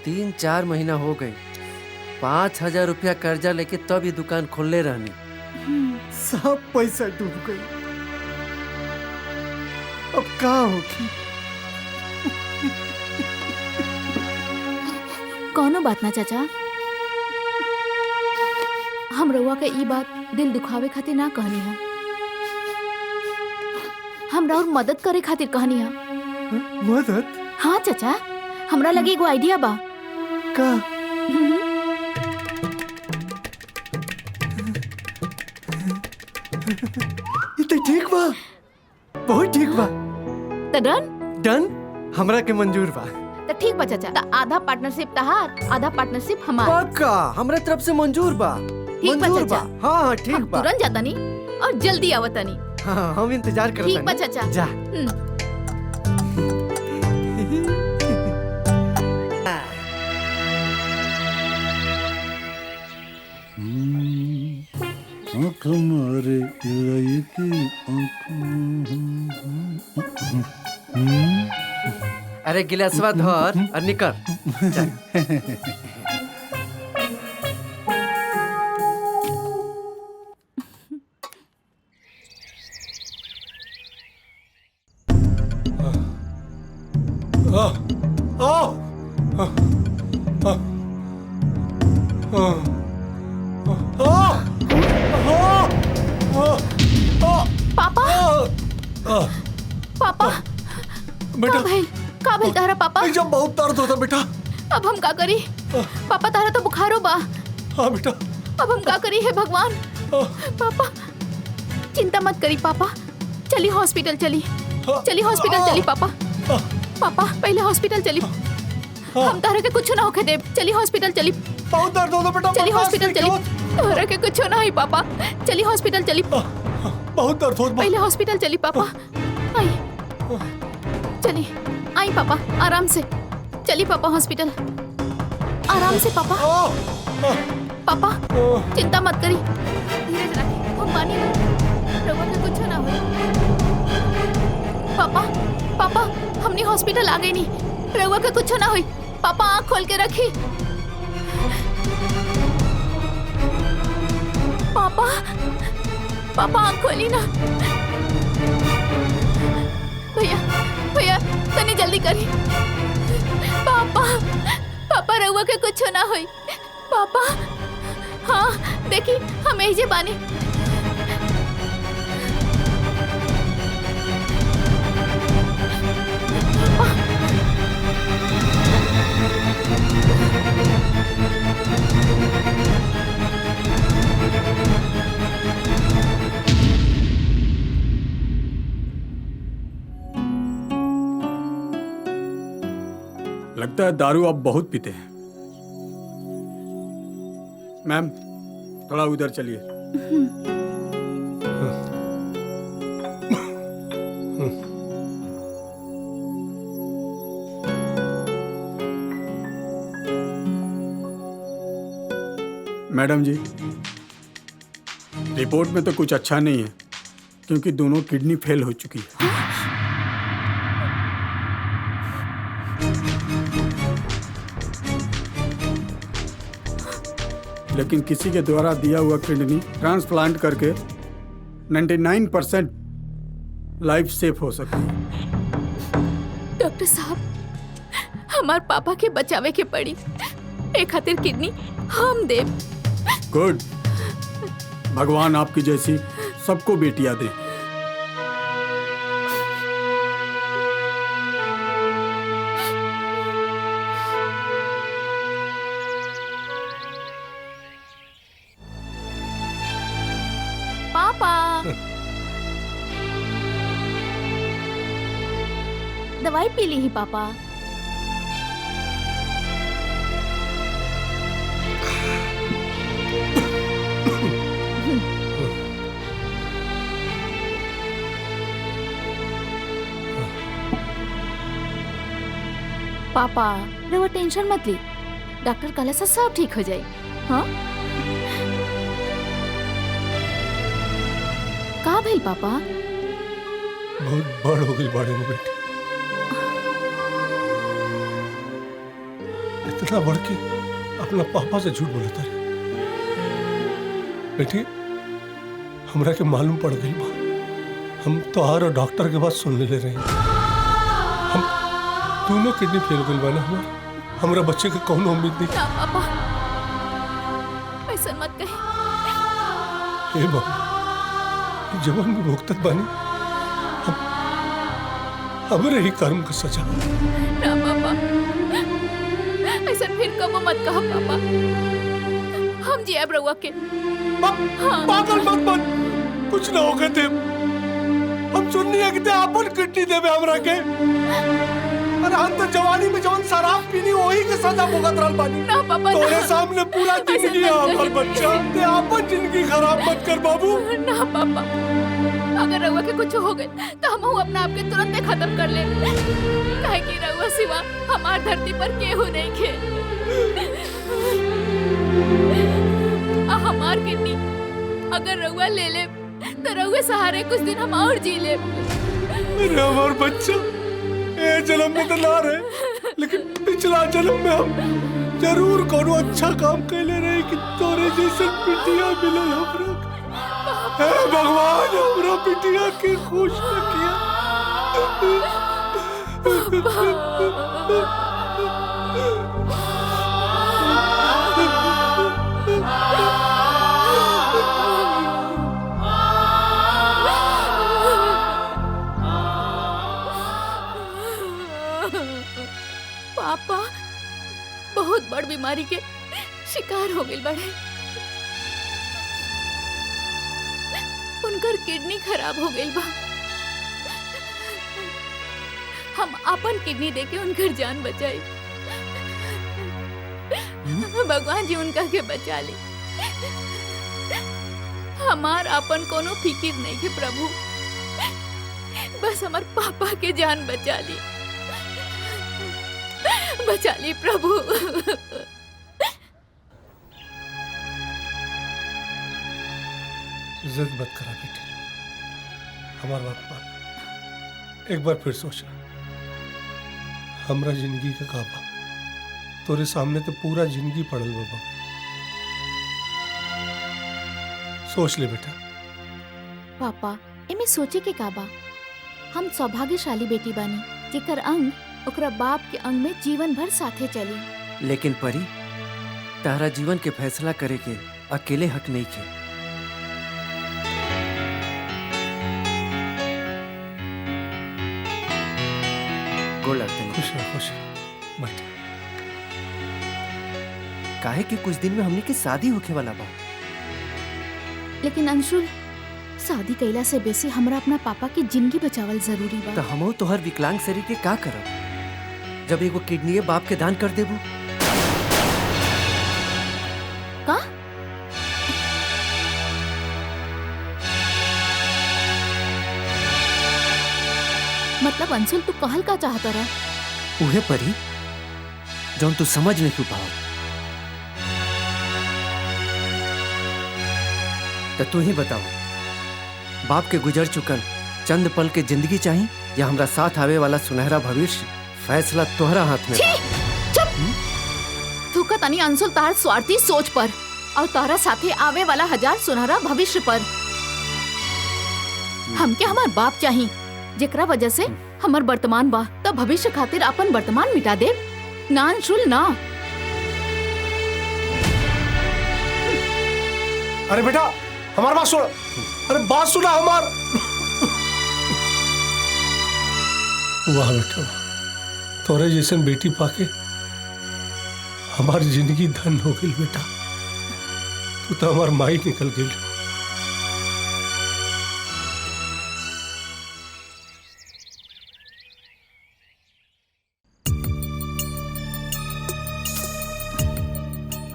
3-4 महीना हो गए 5,000 रुपया कर्जा लेके तब ये दुकान खोलले रहनी। सब पैसा डूब गई। अब का होगी? कौनो बात ना चाचा हम रउआ के ई बात दिल दुखावे खातिर ना कहनी है। हमरा और मदद करे खातिर कहनी है। मदद? हाँ चाचा हमरा लगे एगो आइडिया बा। का? ये तो ठीक बा बहुत ठीक बा। तो डन? डन हमरा के मंजूर बा। तो ठीक बा चाचा तो आधा पार्टनरशिप तहार आधा पार्टनरशिप हमार। पक्का हमरा तरफ से मंजूर बा। ठीक बा चाचा। हाँ हाँ ठीक बा। तुरंत जाता नहीं और जल्दी आवता नहीं। हाँ हम इंतजार करते हैं। ठीक बा चाचा। जा। हमारे अरे गिलासवा धर और निकल। पापा पापा बेटा का भेल तारा पापा? जब बहुत दर्द होता बेटा। अब हम का करी? पापा तारा तो बुखारो बा। हाँ बेटा। अब हम का करी है भगवान? पापा चिंता मत करी पापा, चली हॉस्पिटल चली, चली हॉस्पिटल चली पापा। पापा पहले हॉस्पिटल चली, हम तारा के कुछ ना होके दे। चली हॉस्पिटल चली। बहुत दर्द होता बेटा। चली हॉस्पिटल चली, तारा के कुछ ना ही पापा। चली हॉस्पिटल चली। बहुत दर्द होता। पहले हॉस्पिटल चली पापा। आई चली, आई पापा आराम से चली पापा हॉस्पिटल, आराम से पापा। पापा चिंता मत करी, धीरज रखी, हम पानी में रवा के कुछ ना हो। पापा पापा हमने हॉस्पिटल आ गई नहीं, रवा के कुछ ना हुई। पापा आँख खोल के रखी। पापा पापा आँख खोली ना। भैया भैया तनी जल्दी करी। पापा पापा रउआ के कुछ ना होई। पापा हाँ देखी हम यही जे बानी। लगता है दारू आप बहुत पीते हैं। मैम थोड़ा उधर चलिए। मैडम जी रिपोर्ट में तो कुछ अच्छा नहीं है, क्योंकि दोनों किडनी फेल हो चुकी है। लेकिन किसी के द्वारा दिया हुआ किडनी ट्रांसप्लांट करके 99% लाइफ सेफ हो सकती है। डॉक्टर साहब हमार पापा के बचावे के पड़ी, एक खातिर किडनी हम देव। गुड, भगवान आपकी जैसी सबको बेटियां दे। पापा दवाई पी ली ही पापा। पापा रवा टेंशन मत ली, डॉक्टर कहले से सब ठीक हो जाए। हाँ का भेल पापा? बहुत बड़ हो गई बड़े हो बेटी, इतना बढ़ के अपना पापा से झूठ बोलता है। बेटी हमरा के मालूम पड़ गई बा, हम तो और डॉक्टर के बात सुन ले रहे हैं। हम दोनों किडनी फेल गई बा ना, हमरा बच्चे का कौन उम्मीद नहीं। ना पापा ऐसा मत कही। हे बाबा जवान में भुगतत बानी, हमरे ही कर्म का सजा। ना पापा ऐसा फिर कबो मत कहो पापा, हम जी अब रहुआ के। पागल मत बन, कुछ ना होगा ते। हम सुननी है कि ते आपन किडनी देवे हमरा के। अरे हम तो जवानी में जवान शराब पीनी वही के सजा भुगत रहल बानी। ना पापा तोरे सामने पूरा जिंदगी है हमर बच्चा, ते आपन जिंदगी खराब मत कर बाबू। ना पापा अगर रहुआ के कुछ हो गए तो हम अपना आप के तुरंत खत्म कर ले, काहे कि रहुआ सिवा हमार धरती पर केहू नहीं खे। हमार किडनी अगर रहुआ ले ले तो रहुआ सहारे कुछ दिन हम और जी ले। अरे हमार बच्चा ए जन्म में तो ना रहे, लेकिन पिछला जन्म में हम जरूर कोनो अच्छा काम कैले रहे कि तोरे जैसे पिटिया मिले हमरा। हे भगवान हमरा पिटिया के खुश न किया। पापा बहुत बड़ बीमारी के शिकार हो गई बड़े। उनकर किडनी खराब हो गई बा। हम अपन किडनी देके उनकर जान बचाई। भगवान जी उनका के बचा ली। हमार अपन कोनो फिकिर नहीं के प्रभु, बस हमार पापा के जान बचा ली प्रभु। जिद मत करा बेटे, हमार बात मान। एक बार फिर सोचना, हमरा जिंदगी का काबा तोरे सामने तो पूरा जिंदगी पड़ल बाबा। सोच ले बेटा। पापा एमे सोचे के काबा, हम सौभाग्यशाली बेटी बानी जेकर अंग ओकरा बाप के अंग में जीवन भर साथे चली। लेकिन परी, तारा जीवन के फैसला करे के अकेले हक नहीं के। गोड़ लगते हैं। खुश रहो बेटा। काहे कि कुछ दिन में हमने की शादी होके वाला बा। लेकिन अंशुल, शादी कैला से बेसी हमरा अपना पापा की जिंदगी बचावल जरूरी बा। तो हमो तोहर विकलांग शरीर के का करब जब एगो किडनी बाप के दान कर देबू? का? मतलब अंशुल तू कहल का चाहता रहा? उहे परी जौन तू समझ नहीं पाओ। तो तू ही बताओ, बाप के गुजर चुकल चंद पल के जिंदगी चाहिए या हमरा साथ आवे वाला सुनहरा भविष्य? फैसला तोहरा हाथ में। चुप! तू का तनी अंशुल तार स्वार्थी सोच पर और तारा साथे आवे वाला हजार सुनहरा भविष्य पर। हमके हमार बाप चाहिए जेकरा वजह से हमार वर्तमान बा, तब भविष्य खातिर अपन वर्तमान मिटा दे ना अंशुल ना। अरे बेटा हमारी बात सुन। अरे बात सुना हमार। वाह बेटा, तोरे जैसन बेटी पाके हमारी जिंदगी धन हो गई बेटा। तू तो हमार माई निकल गई।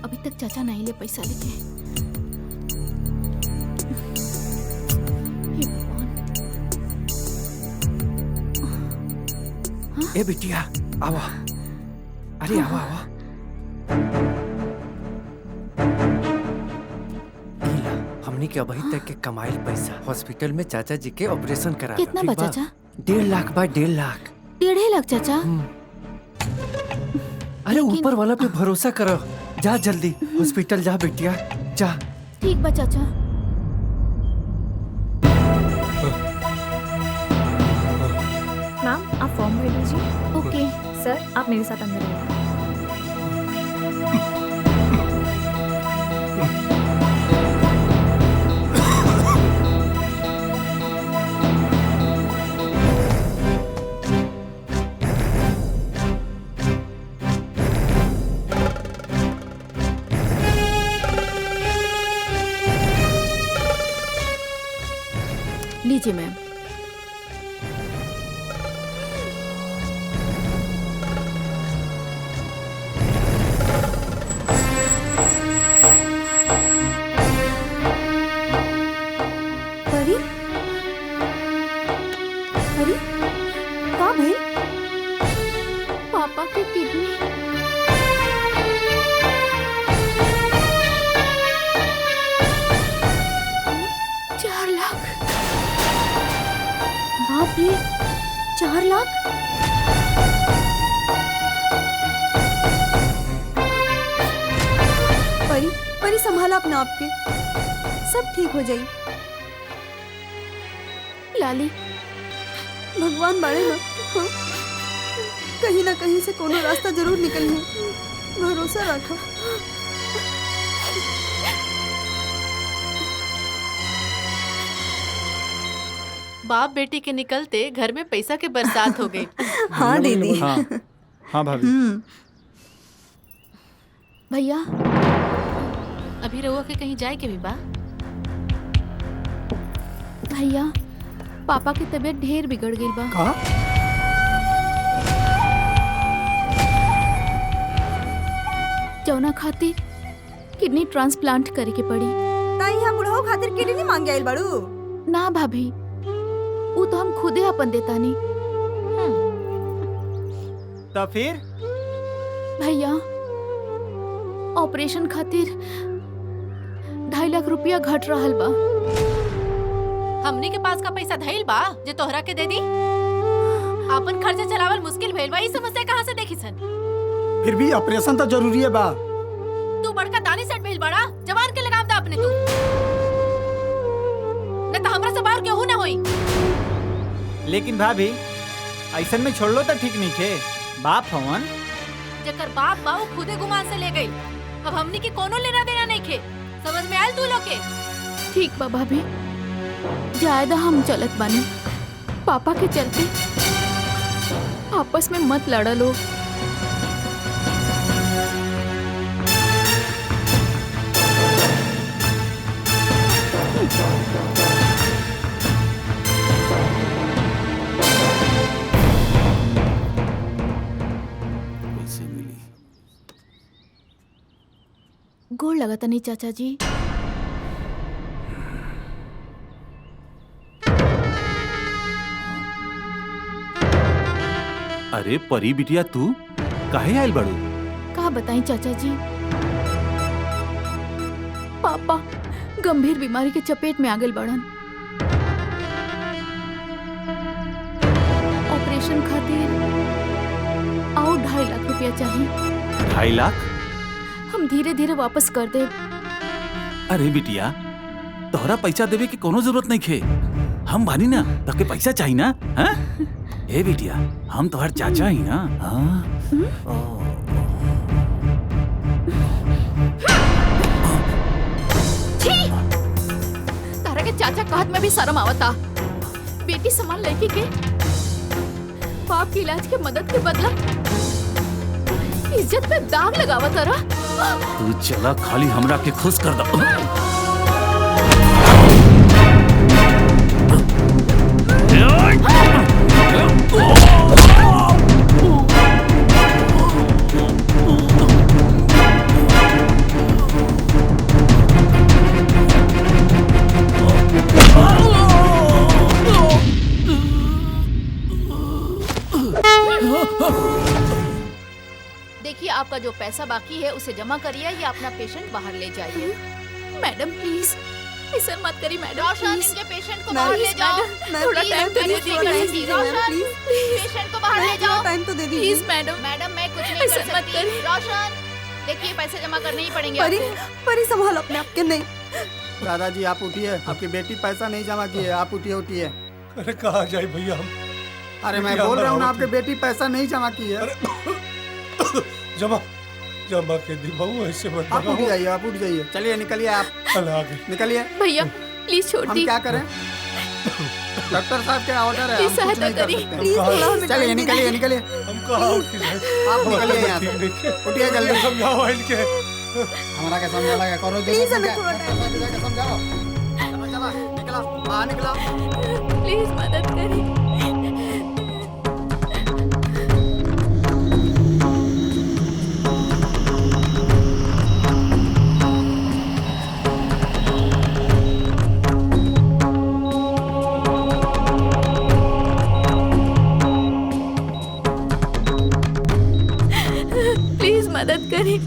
अभी तक चाचा नहीं ले पैसा लेके। ए बिटिया आवा। अरे आवा आवा। हमने के अभी तक के कमाइल पैसा हॉस्पिटल में चाचा जी के ऑपरेशन करा। कितना बा चाचा? 1.5 लाख बा। 1.5 लाख। 1.5 लाख चाचा? अरे ऊपर वाला पे भरोसा करो। जा जल्दी हॉस्पिटल जा बिटिया जा। ठीक बा चाचा। मैम आप फॉर्म भर लीजिए। ओके सर आप मेरे साथ अंदर आइए। लीजिए मैम। परी? परी? का भइल? पापा की किडनी। बाप रे, 4 लाख? परी, परी संभाला अपना आप के, सब ठीक हो जाई। लाली भगवान बाड़े ना। हाँ? कहीं ना कहीं से कोनो रास्ता जरूर निकलने, भरोसा रखो। बाप बेटी के निकलते घर में पैसा के बरसात हो गई। हाँ दीदी। हाँ हाँ भाभी। भैया अभी रहुआ के कहीं जाए के भी बा? भैया पापा की तबीयत ढेर बिगड़ गई बा। का? जौना खातिर किडनी ट्रांसप्लांट करे के पड़ी। ताई यहाँ बुढ़ाओ खातिर किडनी मांग आइल बाड़ू? ना भाभी, वो तो हम खुदे अपन देतानी। तो फिर भैया ऑपरेशन खातिर 2.5 लाख रुपया घट रहल बा। हमनी के पास का पैसा धइल बा जे तोहरा के दे दी? अपन खर्चा चलावल मुश्किल भइल बा, ई समस्या कहाँ से देखी सन? फिर भी ऑपरेशन तो जरूरी है बा। तू बड़का दानी सेट भइल बड़ा, जवान के लगाम दा अपने तू। न तो हमरा से बाहर केहू ना होई। लेकिन भाभी ऐसन में छोड़ लो तो ठीक नहीं थे। बाप हवन जकर बाप बा वो खुदे गुमान से ले गई। अब हमनी के कोनो लेना देना नहीं खे। समझ में आयल तू लोग के? ठीक बा भाभी, जायदा हम चलत बानी। पापा के चलते आपस में मत लड़ा लो। पैसे मिली। गोड़ लगता नहीं चाचा जी। अरे परी बिटिया तू काहे आयल बड़ू? का बताई चाचा जी, पापा गंभीर बीमारी के चपेट में आ गए बड़न। ऑपरेशन खातिर और 2.5 लाख रुपया चाहिए। 2.5 लाख? हम धीरे धीरे वापस कर दे। अरे बिटिया तोहरा पैसा देवे की कोनो जरूरत नहीं खे। हम बानी ना, तके पैसा चाहिए ना? हाँ? ए बिटिया हम तोहर चाचा ही ना। हाँ? तारा के चाचा कहत में भी शर्म आवता। बेटी समान लड़की के बाप के इलाज के मदद के बदला इज्जत पे दाग लगावा तारा। तू चला खाली हमरा के खुश कर दो। देखिए आपका जो पैसा बाकी है उसे जमा करिए या अपना पेशेंट बाहर ले जाइए। मैडम प्लीज ऐसा मत करिए मैडम। रोशन इनके पेशेंट को बाहर ले जाओ। थोड़ा टाइम तो दे दीजिए। रोशन पेशेंट को बाहर ले जाओ। टाइम तो दे दीजिए। Please madam. मैडम मैं कुछ नहीं कर सकती। रोशन देखिए पैसे जमा करने ही पड़ेंगे परी, आपको। परी संभाल अपने आप के। नहीं दादाजी आप उठिए, आपकी बेटी पैसा नहीं जमा की है, आप उठिए उठिए। अरे कहाँ जाए भैया हम? अरे मैं बोल रहा हूँ ना, आपकी बेटी पैसा नहीं जमा की है। जमा जमा के दी बहू, ऐसे मत आप उठ जाइए, आप उठ जाइए। चलिए निकलिए, आप कल आगे निकलिए। भैया प्लीज छोड़ हम दी। क्या करें? डॉक्टर साहब के ऑर्डर है, प्लीज हम कुछ सहायता नहीं कर करिए। सकते। प्लीज थोड़ा हमें चलिए टाइम निकलिए दीजिए। निकलिए, हम कहाँ उठ के जाए? आप निकलिए यहाँ से। उठिए जल्दी। समझाओ इनके। हमारा क्या समझा लगा करो, प्लीज हमें थोड़ा टाइम समझाओ। चलो निकलो, बाहर निकलो। प्लीज मदद करिए। प्लीज मदद करिए।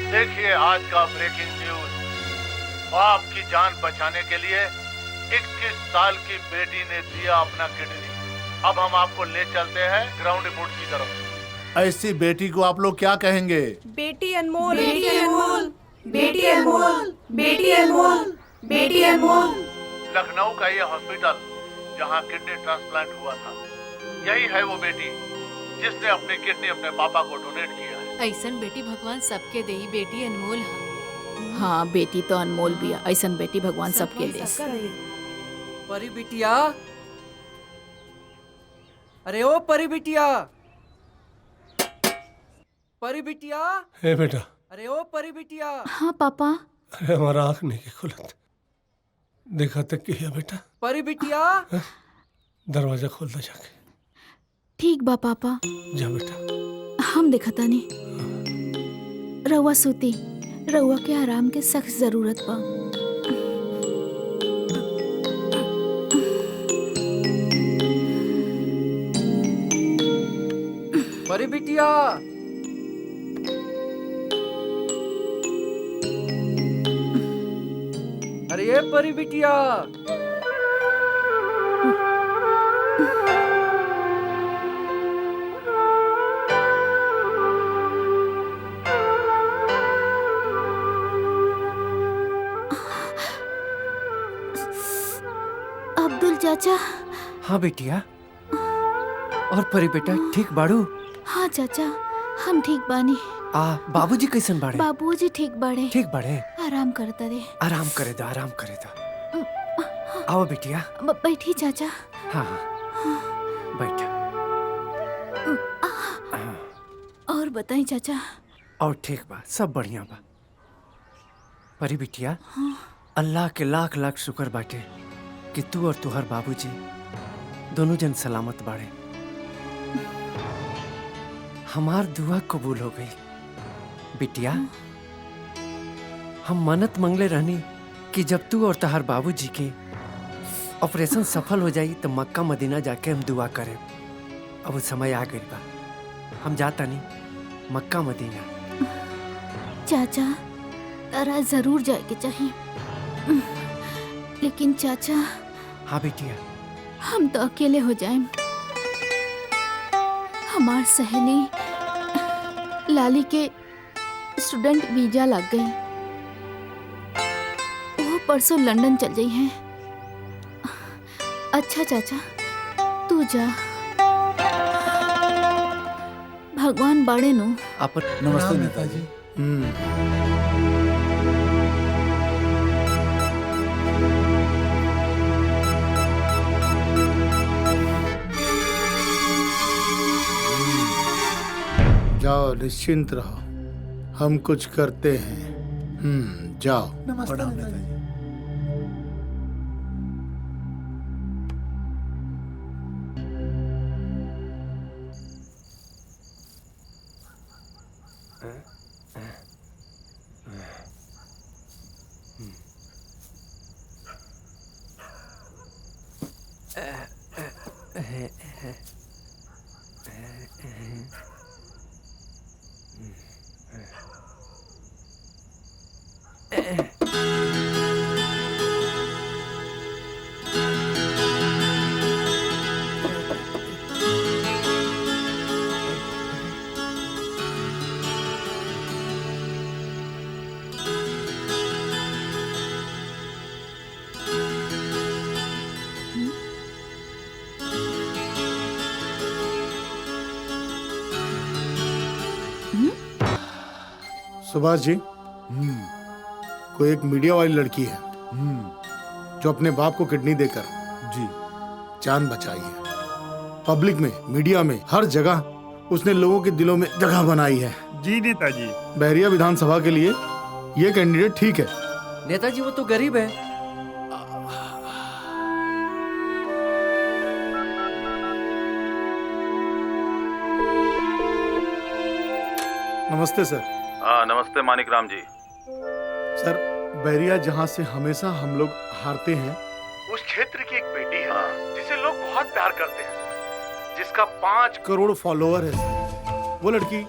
देखिए आज का ब्रेकिंग न्यूज। बाप की जान बचाने के लिए 21 साल की बेटी ने दिया अपना किडनी। अब हम आपको ले चलते हैं ग्राउंड रिपोर्ट की तरफ। ऐसी बेटी को आप लोग क्या कहेंगे? बेटी अनमोल, बेटी अनमोल, बेटी अनमोल, बेटी अनमोल, बेटी अनमोल। लखनऊ का ये हॉस्पिटल जहाँ किडनी ट्रांसप्लांट हुआ था, यही है वो बेटी जिसने अपनी किडनी अपने पापा को डोनेट किया है। ऐसन बेटी भगवान सबके दे, बेटी अनमोल है। हाँ बेटी तो अनमोल भी है, ऐसन बेटी भगवान सबके दे। परी बिटिया, अरे ओ परी बिटिया, परी बिटिया। हे बेटा। अरे ओ परी बिटिया। हाँ पापा। अरे हमारा आँख नहीं की खुलत, देखा तक की है बेटा। परी बिटिया। दरवाजा खोल दे जाके। ठीक बा पापा। जा बेटा। हम देखता नहीं। रउआ सूती, रउआ के आराम के सख्त जरूरत बा। परी बिटिया। अरे ये परी बिटिया। अब्दुल चाचा। हाँ बेटिया। और परी बेटा ठीक बाड़ू? हाँ चाचा, हम ठीक बानी। बाबूजी कैसन बाड़े? बाबूजी ठीक बाड़े। ठीक बाड़े। आराम करता रे। आराम करे दो, आराम करे दो। आओ बेटिया। बैठी चाचा। हाँ बैठ। और बताई चाचा। और ठीक बा, सब बढ़िया बा। परी बिटिया, अल्लाह के लाख लाख शुक्र बाटे कि तू और तुहर बाबूजी दोनों जन सलामत बाड़े। हमार दुआ कबूल हो गई। बिटिया, हम मन्नत मंगले रहनी कि जब तू और तुहर बाबूजी के ऑपरेशन सफल हो जाई तो मक्का मदीना जाके हम दुआ करें। अब वो समय आ गई बा, हम जाता नहीं मक्का मदीना। चाचा, तारा जरूर जाए के चाहिए, लेकिन चाचा। हाँ बेटिया। हम तो अकेले हो जाएं। हमार सहेली लाली के स्टूडेंट वीजा लग गई, वो परसों लंदन चल गई हैं। अच्छा चाचा, तू जा। भगवान बाड़े नु। नमस्ते नेताजी। जाओ, निश्चिंत रहो। हम कुछ करते हैं। जाओ। प्रणाम नेताजी। सुभाष जी, कोई एक मीडिया वाली लड़की है जो अपने बाप को किडनी देकर जान बचाई है। पब्लिक में, मीडिया में, हर जगह उसने लोगों के दिलों में जगह बनाई है। जी नेताजी। बहरिया विधानसभा के लिए ये कैंडिडेट ठीक है। नेताजी वो तो गरीब है। नमस्ते सर। नमस्ते मानिक राम जी। सर, बहरिया जहाँ से हमेशा हम लोग हारते हैं, उस क्षेत्र की एक बेटी है जिसे लोग बहुत प्यार करते हैं, जिसका 5 करोड़ फॉलोअर है सर। वो लड़की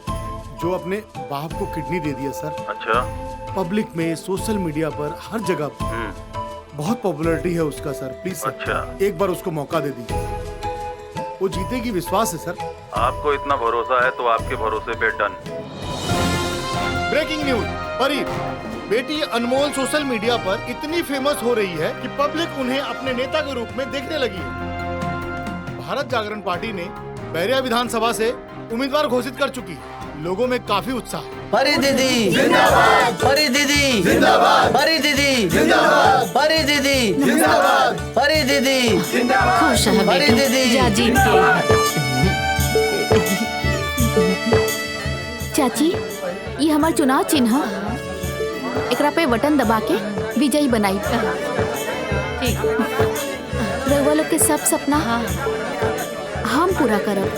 जो अपने बाप को किडनी दे दिया सर। अच्छा। पब्लिक में, सोशल मीडिया पर, हर जगह बहुत पॉपुलैरिटी है उसका सर। प्लीज सर, अच्छा। एक बार उसको मौका दे दीजिए। वो जीतेगी, विश्वास है सर। आपको इतना भरोसा है तो आपके भरोसे पे डन। ब्रेकिंग न्यूज, परी बेटी अनमोल सोशल मीडिया पर इतनी फेमस हो रही है कि पब्लिक उन्हें अपने नेता के रूप में देखने लगी है। भारत जागरण पार्टी ने बहरिया विधानसभा से उम्मीदवार घोषित कर चुकी है। लोगों में काफी उत्साह। परी दीदी जिंदाबाद, परी दीदी जिंदाबाद, परी दीदी जिंदाबाद, परी दीदी जिंदाबाद, परी दीदी जिंदाबाद, खुश है परी बेटी, दीदी जा जीत के। चाची, ये हमार चुनाव चिन्ह एकरा पे बटन दबा के विजयी बनाई। रउआ लोग के सब सपना हम पूरा करब।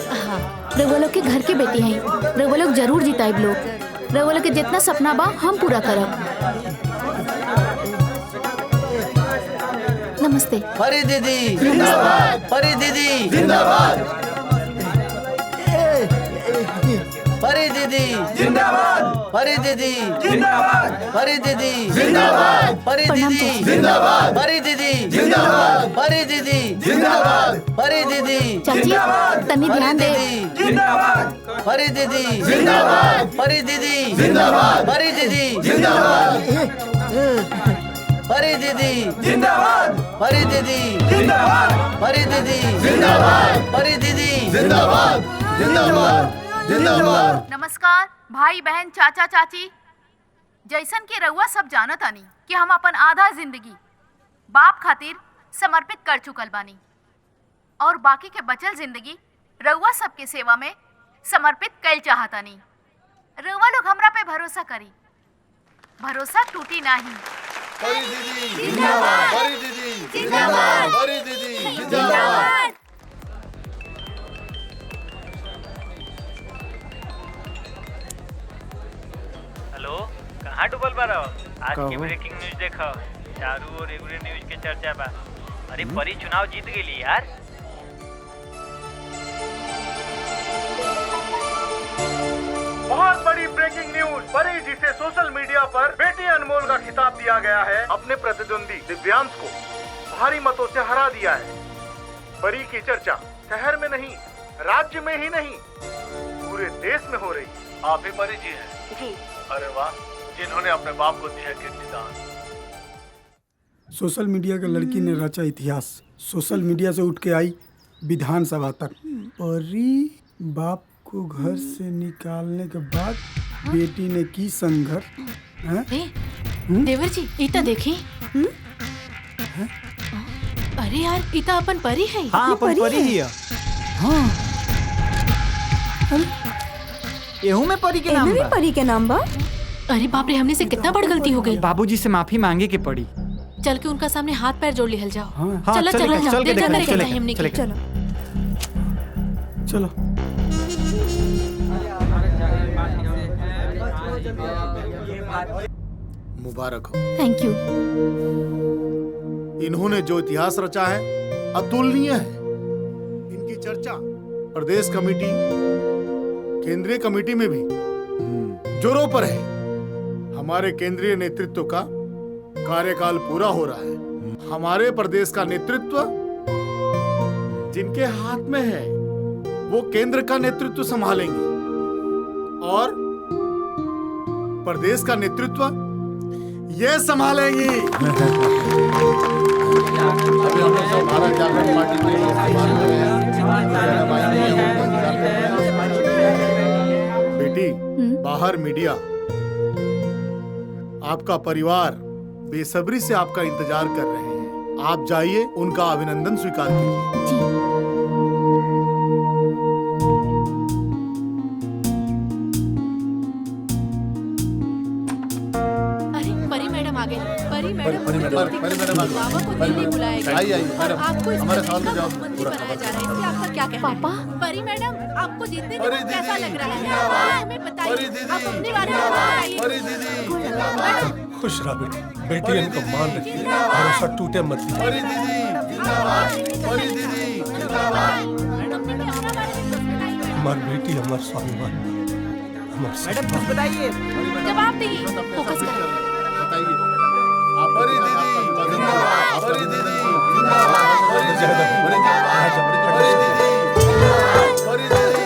रउआ लोग के घर के बेटी हैं, रउआ लोग जरूर जिताइब लोग। रउआ लोग के जितना सपना बा हम पूरा करब। नमस्ते। परी दीदी जिंदाबाद, परी दीदी जिंदाबाद, परी दीदी जिंदाबाद, परी दीदी जिंदाबाद, परी दीदी जिंदाबाद, परी दीदी जिंदाबाद, परी दीदी जिंदाबाद, परी दीदी जिंदाबाद, परी दीदी चाची तनी ध्यान दे। जिंदाबाद, परी दीदी जिंदाबाद, परी दीदी जिंदाबाद, परी दीदी जिंदाबाद, परी दीदी जिंदाबाद, परी दीदी जिंदाबाद, परी दीदी जिंदाबाद, परी दीदी जिंदाबाद, जिंदाबाद, जिंदाबाद। नमस्कार भाई बहन चाचा चाची। जैसन के रउआ सब जानत आनी कि हम अपन आधा जिंदगी बाप खातिर समर्पित कर चुकल बानी और बाकी के बचल जिंदगी रउआ सबके सेवा में समर्पित कैल चाहतानी। रउआ लोग हमरा पे भरोसा करी, भरोसा टूटी नहीं। परी दीदी जिंदाबाद, परी दीदी जिंदाबाद, परी दीदी जिंदाबाद। हेलो, कहाँ डूबल बा रहो? आज की कहो। ब्रेकिंग न्यूज देखो, चारू और एगुरे न्यूज के चर्चा बा। अरे परी चुनाव जीत गेली यार। बहुत बड़ी ब्रेकिंग न्यूज, परी जी से सोशल मीडिया पर बेटी अनमोल का खिताब दिया गया है। अपने प्रतिद्वंदी दिव्यांश को भारी मतों से हरा दिया है। परी की चर्चा शहर में नहीं, राज्य में ही नहीं, पूरे देश में हो रही। आप ही परी जी हैं? जी। अरे वाह, जिन्होंने अपने बाप को दिया किडनी दान। सोशल मीडिया के लड़की ने रचा इतिहास। सोशल मीडिया से उठ के आई विधानसभा तक। परी बाप को घर से निकालने के बाद बेटी ने की संघर्ष। देवर जी इता देखी। अरे यार, इता अपन परी है। हाँ, अपन परी ही है। हाँ, एहू में परी के नाम बा। परी के नाम बा। अरे बाप रे, हमने से कितना बड़ गलती हो गई। बाबूजी से माफी मांगे के पड़ी। चल के उनका सामने हाथ पैर जोड़ लिहल जाओ। हाँ, चलो चल के- चल के देखते हैं, चलो चल के- हमने चल की। के- चलो चलो। मुबारक हो। Thank you. इन्होंने जो इतिहास रचा है अतुलनीय है। इनकी चर्चा प्रदेश कमेटी, केंद्रीय कमेटी में भी जोरों पर है। हमारे केंद्रीय नेतृत्व का कार्यकाल पूरा हो रहा है। हमारे प्रदेश का नेतृत्व जिनके हाथ में है वो केंद्र का नेतृत्व संभालेंगे और प्रदेश का नेतृत्व ये संभालेंगी। अभी हम सब भारत जागरण पार्टी के बेटी, बाहर मीडिया, आपका परिवार बेसब्री से आपका इंतजार कर रहे हैं। आप जाइए, उनका अभिनंदन स्वीकार कीजिए। परी मैडम आ गई। परी मैडम परी मैडम आ गई। बाबा को दिल्ली बुलाया गया। आइए, और आपको इस हमारे प्रदेश साथ का जाओ। मुख्यमंत्री बनाया जा रहा है। इससे आपका क्या कहना है? पापा। परी मैडम, आपको जीतने के परी बाद कैसा दीदी। लग रहा है? हमें बताइए। आप अपने बारे में बताइए। परी दीदी। खुश रहा बेटी, बेटी इनका मान रखिए, भरोसा टूटे मत दीजिए। परी दीदी जिंदाबाद, परी दीदी जिंदाबाद। हमारी बेटी हमारा स्वाभिमान, मैडम कुछ बताइए। जवाब दीजिए। फोकस करो। बताइए। परी दीदी जिंदाबाद, परी दीदी जिंदाबाद, परी दीदी जिंदाबाद, परी दीदी, परी दीदी।